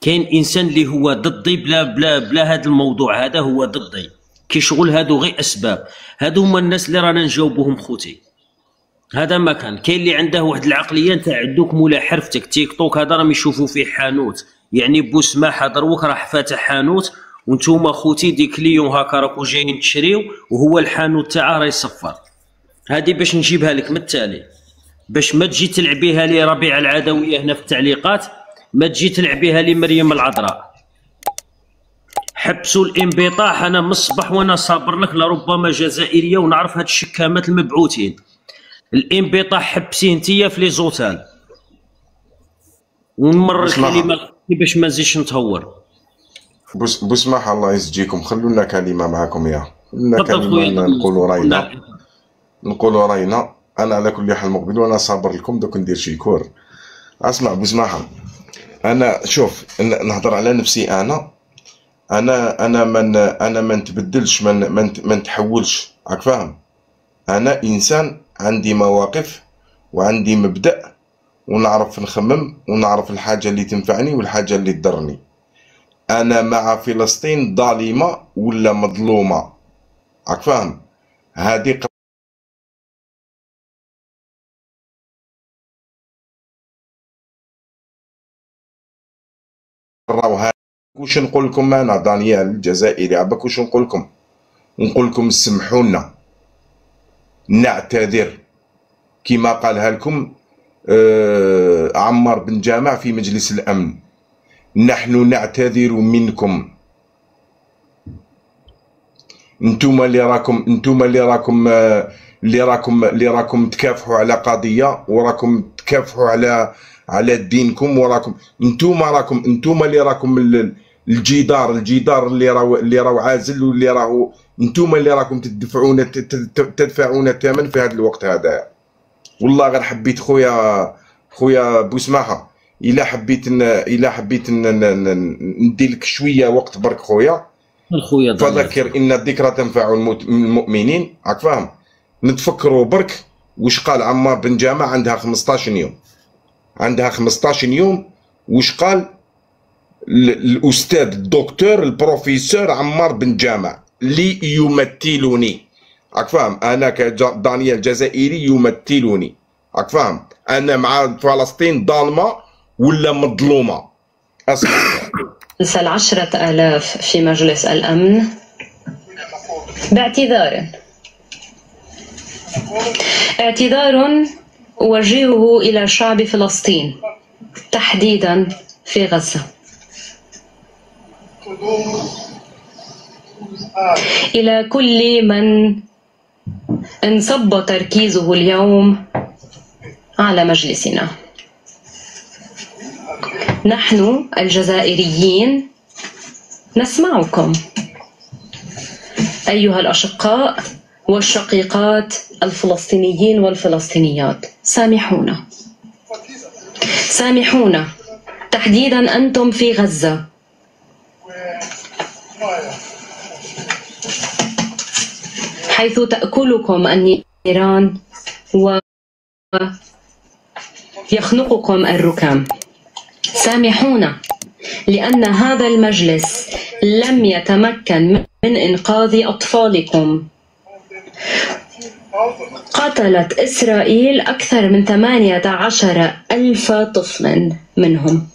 كاين انسان اللي هو ضدي بلا هذا الموضوع هذا هو ضدي. كي شغل هادو غير اسباب، هادو هما الناس اللي رانا نجاوبوهم خوتي. هذا ما كان كاين اللي عنده واحد العقليه نتاع عندك مولا حرفتك تيك توك، هذا راهم يشوفوا فيه حانوت، يعني بوسماحه دروك راح فاتح حانوت وانتوما خوتي دي كليون هكا راكو جايين تشريو وهو الحانوت تاعه راه يصفر. هذه باش نجيبها لك من التالي، باش ما تجي تلعبيها لي ربيعه العدويه هنا في التعليقات، ما تجي تلعبيها لي مريم العذراء. حبسوا الانبطاح، انا من الصباح وانا صابر لك، لربما جزائريه ونعرف هاد الشكامات المبعوثين. الانبطاح حبسيه انتيا في لي زوتال، ونمر الكلمه باش ما نزيدش نتهور. بسمح الله يسجيكم، خلونا كلمه معكم يا كلمه نقولوا راينا. انا على كل حال مقبل وانا صابر لكم، دوك ندير شي كور. اسمع بسماحه، انا شوف نهضر على نفسي. انا ما نتبدلش، ما نتحولش، راك فاهم؟ انا انسان عندي مواقف وعندي مبدأ، ونعرف نخمم ونعرف الحاجه اللي تنفعني والحاجه اللي تضرني. انا مع فلسطين ظالمه ولا مظلومه، راك فاهم؟ هذه راهو واش نقول لكم انا دانيال الجزائري، عباك واش نقول لكم؟ نقول لكم سمحوا لنا نعتذر كما قالها لكم عمار بن جامع في مجلس الامن. نحن نعتذر منكم، انتم اللي راكم تكافحوا على قضيه، وراكم تكافحوا على دينكم، وراكم انتم اللي راكم الجدار اللي راهو عازل، واللي راهو انتم اللي راكم تدفعون الثمن في هذا الوقت هذا. والله غير حبيت خويا بوسماحه، الا حبيت ندير لك شويه وقت برك خويا فذكر ان الذكرى تنفع المؤمنين، راك فاهم؟ نتفكروا برك واش قال عمار بن جامع. عندها 15 يوم واش قال الاستاذ الدكتور البروفيسور عمار بن جامع اللي يمثلني، راك فاهم؟ انا كدانيال الجزائري يمثلني، راك فاهم؟ انا مع فلسطين ظالمه ولا مظلومه. نسأل 10,000 في مجلس الأمن باعتذار أوجهه إلى شعب فلسطين تحديدا في غزة، إلى كل من انصب تركيزه اليوم على مجلسنا. نحن الجزائريين نسمعكم أيها الأشقاء والشقيقات الفلسطينيين والفلسطينيات. سامحونا تحديدا أنتم في غزة، حيث تأكلكم النيران ويخنقكم الركام. سامحونا لأن هذا المجلس لم يتمكن من إنقاذ أطفالكم. قتلت إسرائيل أكثر من 18,000 طفل منهم.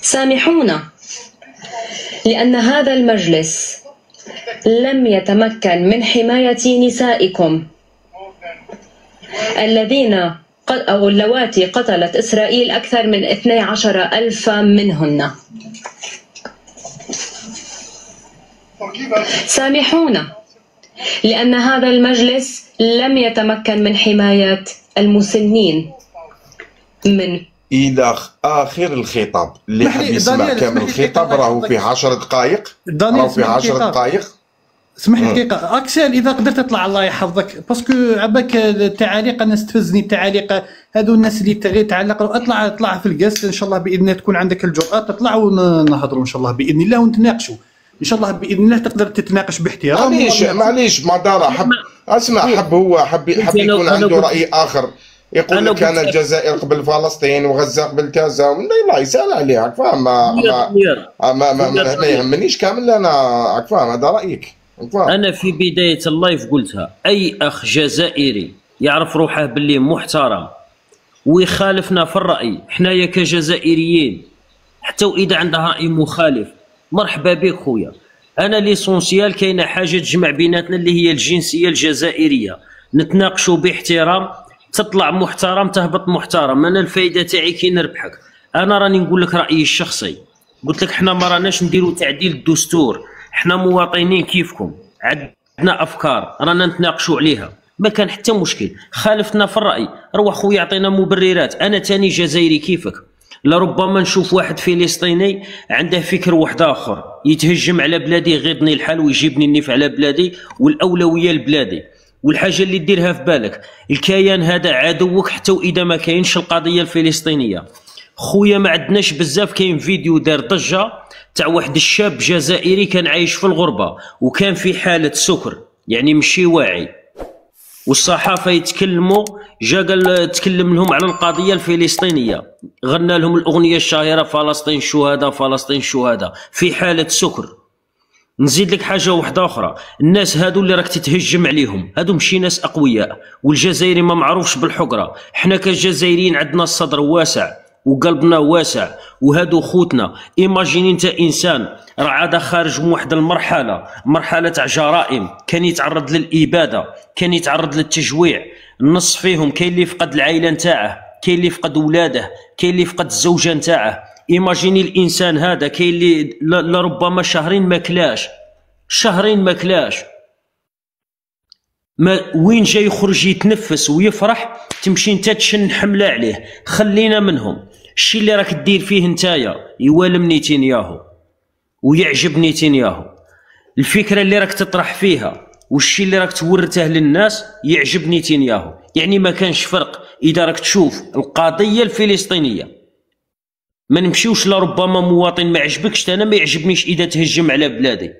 سامحونا لأن هذا المجلس لم يتمكن من حماية نسائكم الذين أو اللواتي قتلت إسرائيل أكثر من 12,000 منهن. سامحونا لأن هذا المجلس لم يتمكن من حماية المسنين من إلى آخر الخطاب. اللي حاب يسمع كامل الخطاب راهو فيه 10 دقائق. اسمح لي دقيقة أكسل إذا قدرت تطلع الله يحفظك، باسكو عباك التعاليق أنا استفزني التعاليق هذو الناس اللي غير تعلقوا. اطلع في القست إن شاء الله بإذن الله تكون عندك الجرأة تطلع ونهضروا إن شاء الله بإذن الله ونتناقشوا إن شاء الله بإذن الله تقدر تتناقش باحترام. معليش مدارة حب يكون عنده رأي آخر، يقول لك أنا الجزائر قبل فلسطين وغزة قبل كذا، الله يسهل عليك فاهم. ما يهمنيش كامل أنا فاهم، هذا رأيك. أنا في بداية اللايف قلتها، أي أخ جزائري يعرف روحه باللي محترم ويخالفنا في الرأي، حنايا كجزائريين حتى وإذا عنده رأي مخالف مرحبا بك خويا. أنا ليسونسيال كاينة حاجة تجمع بيناتنا اللي هي الجنسية الجزائرية، نتناقشوا باحترام، تطلع محترم تهبط محترم. أنا الفايدة تاعي كي نربحك. أنا راني نقول لك رأيي الشخصي، قلت لك حنا ما راناش نديروا تعديل الدستور، حنا مواطنين كيفكم، عندنا افكار رانا نتناقشوا عليها، ما كان حتى مشكل. خالفتنا في الراي روح خويا يعطينا مبررات. انا تاني جزائري كيفك، لربما نشوف واحد فلسطيني عنده فكر واحد اخر يتهجم على بلادي يغيضني الحال ويجيبني النيف على بلادي، والاولويه لبلادي. والحاجه اللي ديرها في بالك، الكيان هذا عدوك حتى واذا ما كاينش القضيه الفلسطينيه. خويا ما عندناش بزاف، كاين فيديو دار ضجه تاع واحد الشاب جزائري كان عايش في الغربه وكان في حاله سكر، يعني مشي واعي، والصحافه يتكلموا، جا قال تكلم لهم على القضيه الفلسطينيه، غنى لهم الاغنيه الشهيره فلسطين شهداء فلسطين شهداء، في حاله سكر. نزيد لك حاجه واحده اخرى، الناس هادو اللي راك تتهجم عليهم هادو ماشي ناس اقوياء، والجزائري ما معروفش بالحقره. حنا كجزائريين عندنا الصدر واسع وقلبنا واسع، وهادو خوتنا. ايماجيني انت انسان راه عاد خارج من واحد مرحله تاع جرائم، كان يتعرض للاباده، كان يتعرض للتجويع، النص فيهم كاين اللي فقد العائله نتاعه، كاين اللي فقد ولاده، كاين اللي فقد الزوجه نتاعه. ايماجيني الانسان هذا كاين اللي لربما شهرين ما كلاش، ما وين جاي يخرج يتنفس ويفرح، تمشي انت تشن حمله عليه. خلينا منهم. الشيء اللي راك دير فيه نتايا يوالم نتنياهو ويعجب نتنياهو، الفكره اللي راك تطرح فيها والشيء اللي راك تورثه للناس يعجب نتنياهو. يعني ما كانش فرق اذا راك تشوف القضيه الفلسطينيه. ما نمشيوش لربما مواطن ما عجبكش، انا ما يعجبنيش اذا تهجم على بلادي.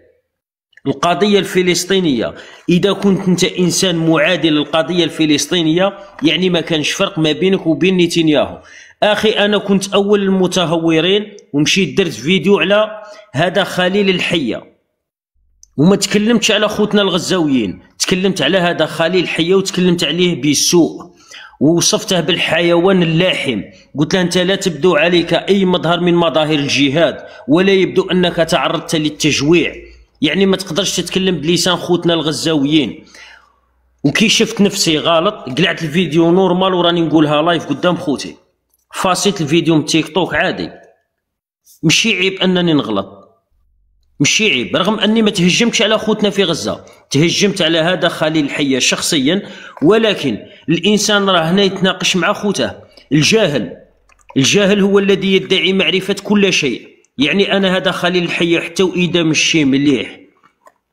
القضية الفلسطينية إذا كنت أنت إنسان معادي للقضية الفلسطينية يعني ما كانش فرق ما بينك وبين نتنياهو. أخي أنا كنت أول المتهورين ومشيت درت فيديو على هذا خليل الحية، وما تكلمتش على خوتنا الغزاويين، تكلمت على هذا خليل الحية وتكلمت عليه بالسوء ووصفته بالحيوان اللاحم. قلت له أنت لا تبدو عليك أي مظهر من مظاهر الجهاد ولا يبدو أنك تعرضت للتجويع، يعني ما تقدرش تتكلم بلسان خوتنا الغزاويين. وكي شفت نفسي غلط قلعت الفيديو نورمال وراني نقولها لايف قدام خوتي، فاصيت الفيديو من تيك توك عادي. ماشي عيب انني نغلط، ماشي عيب، رغم اني ما تهجمتش على خوتنا في غزة، تهجمت على هذا خليل الحية شخصيا، ولكن الانسان راه هنا يتناقش مع خوته. الجاهل هو الذي يدعي معرفة كل شيء، يعني انا هذا خليل الحي حتى واذا مشي مليح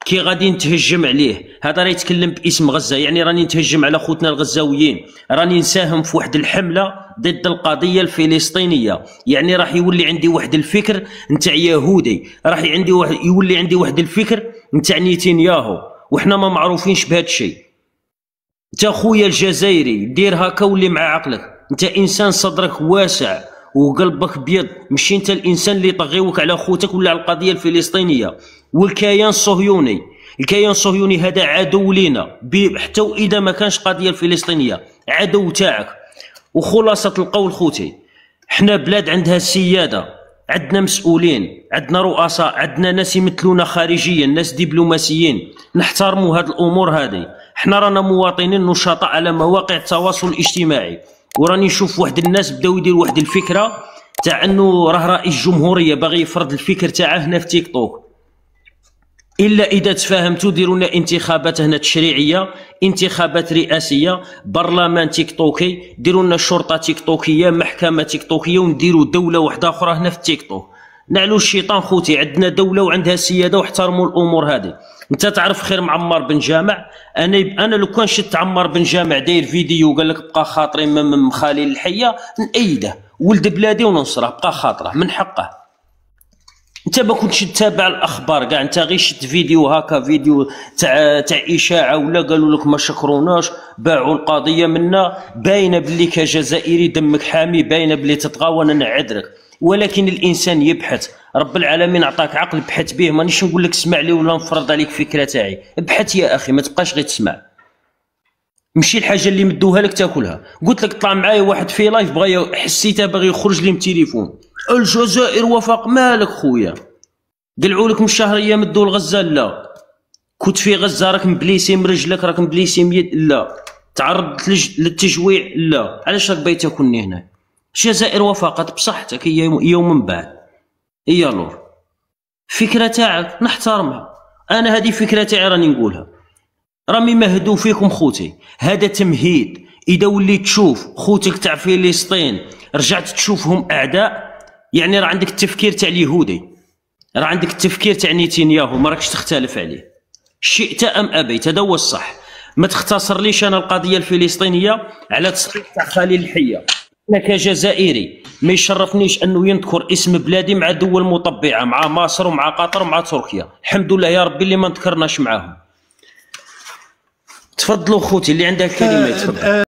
كي غادي نتهجم عليه، هذا راه يتكلم باسم غزه، يعني راني نتهجم على خوتنا الغزاويين، راني نساهم في واحد الحمله ضد القضيه الفلسطينيه، يعني راح يولي عندي واحد الفكر نتاع يهودي، راح يولي عندي واحد الفكر نتاع نيتنياهو، وحنا ما معروفينش بهذا الشيء. انت خويا الجزائري دير هكا ولي مع عقلك، انت انسان صدرك واسع وقلبك بيض، ماشي انت الانسان اللي يطغيوك على خوتك ولا على القضيه الفلسطينيه. والكيان الصهيوني، الكيان الصهيوني هذا عدو لينا حتى واذا ما كانش قضيه الفلسطينيه، عدو تاعك. وخلاصه القول خوتي، حنا بلاد عندها السياده، عندنا مسؤولين، عندنا رؤساء، عندنا ناس يمثلونا خارجيا، ناس دبلوماسيين، نحترموا هذه الامور هذه. حنا رانا مواطنين نشطاء على مواقع التواصل الاجتماعي، وراني نشوف واحد الناس بداو يديروا واحد الفكره تاع انه راه رئيس جمهوريه باغي يفرض الفكر تاعه هنا في تيك توك. الا اذا تفاهمتوا ديروا لنا انتخابات هنا تشريعيه، انتخابات رئاسيه، برلمان تيك توكي، ديروا لنا شرطه تيك توكيه، محكمه تيك توكيه، ونديروا دوله واحده اخرى هنا في تيك توك. نعلو الشيطان خوتي، عندنا دوله وعندها سياده واحترموا الامور هذه. انت تعرف خير معمر بن جامع، انا لو كان شفت عمار بن جامع داير فيديو وقال لك بقى خاطري من خليل الحيه نأيده، ولد بلادي وننصره، بقى خاطره من حقه. انت ما كنتش تتابع الاخبار كاع، انت غير شفت فيديو هكا، فيديو تاع اشاعه، ولا قالوا لك ما شكروناش، باعوا القضيه منا، باينه باللي كجزائري دمك حامي، باينه باللي تطغى وانا نعذرك. ولكن الانسان يبحث، رب العالمين عطاك عقل بحث به، مانيش نقول لك اسمع لي ولا نفرض عليك فكره تاعي، ابحث يا اخي، ما تبقاش غير تسمع. ماشي الحاجه اللي مدوها لك تاكلها. قلت لك طلع معايا واحد في لايف بغى، حسيته باغي يخرج لي من التليفون، الجزائر وفاق. مالك خويا؟ قلعوا لك من الشهريه مدوا لغزه؟ لا. كنت في غزه راك مبليسي من رجلك، راك مبليسي من يد؟ لا. تعرضت للتجويع؟ لا. علاش راك باغي تاكلني هنا؟ الجزائر وفاقت بصحتك يوم من بعد. يا لور فكره تاعك نحترمها، انا هذه فكره تاعي راني نقولها. رامي مهدو فيكم خوتي، هذا تمهيد. اذا وليت تشوف خوتك تاع فلسطين رجعت تشوفهم اعداء، يعني راه عندك التفكير تاع اليهودي، راه عندك التفكير تاع نيتنياهو، ما راكش تختلف عليه شئت ام ابيت، هذا هو الصح. ما تختصرليش انا القضيه الفلسطينيه على تصريح تاع خليل الحيه. انا كجزائري ما يشرفنيش انه ينذكر اسم بلادي مع دول مطبعه، مع مصر ومع قطر ومع تركيا، الحمد لله يا ربي اللي ما نذكرناش معاهم. تفضلوا خوتي اللي عندها كلمه تفضل.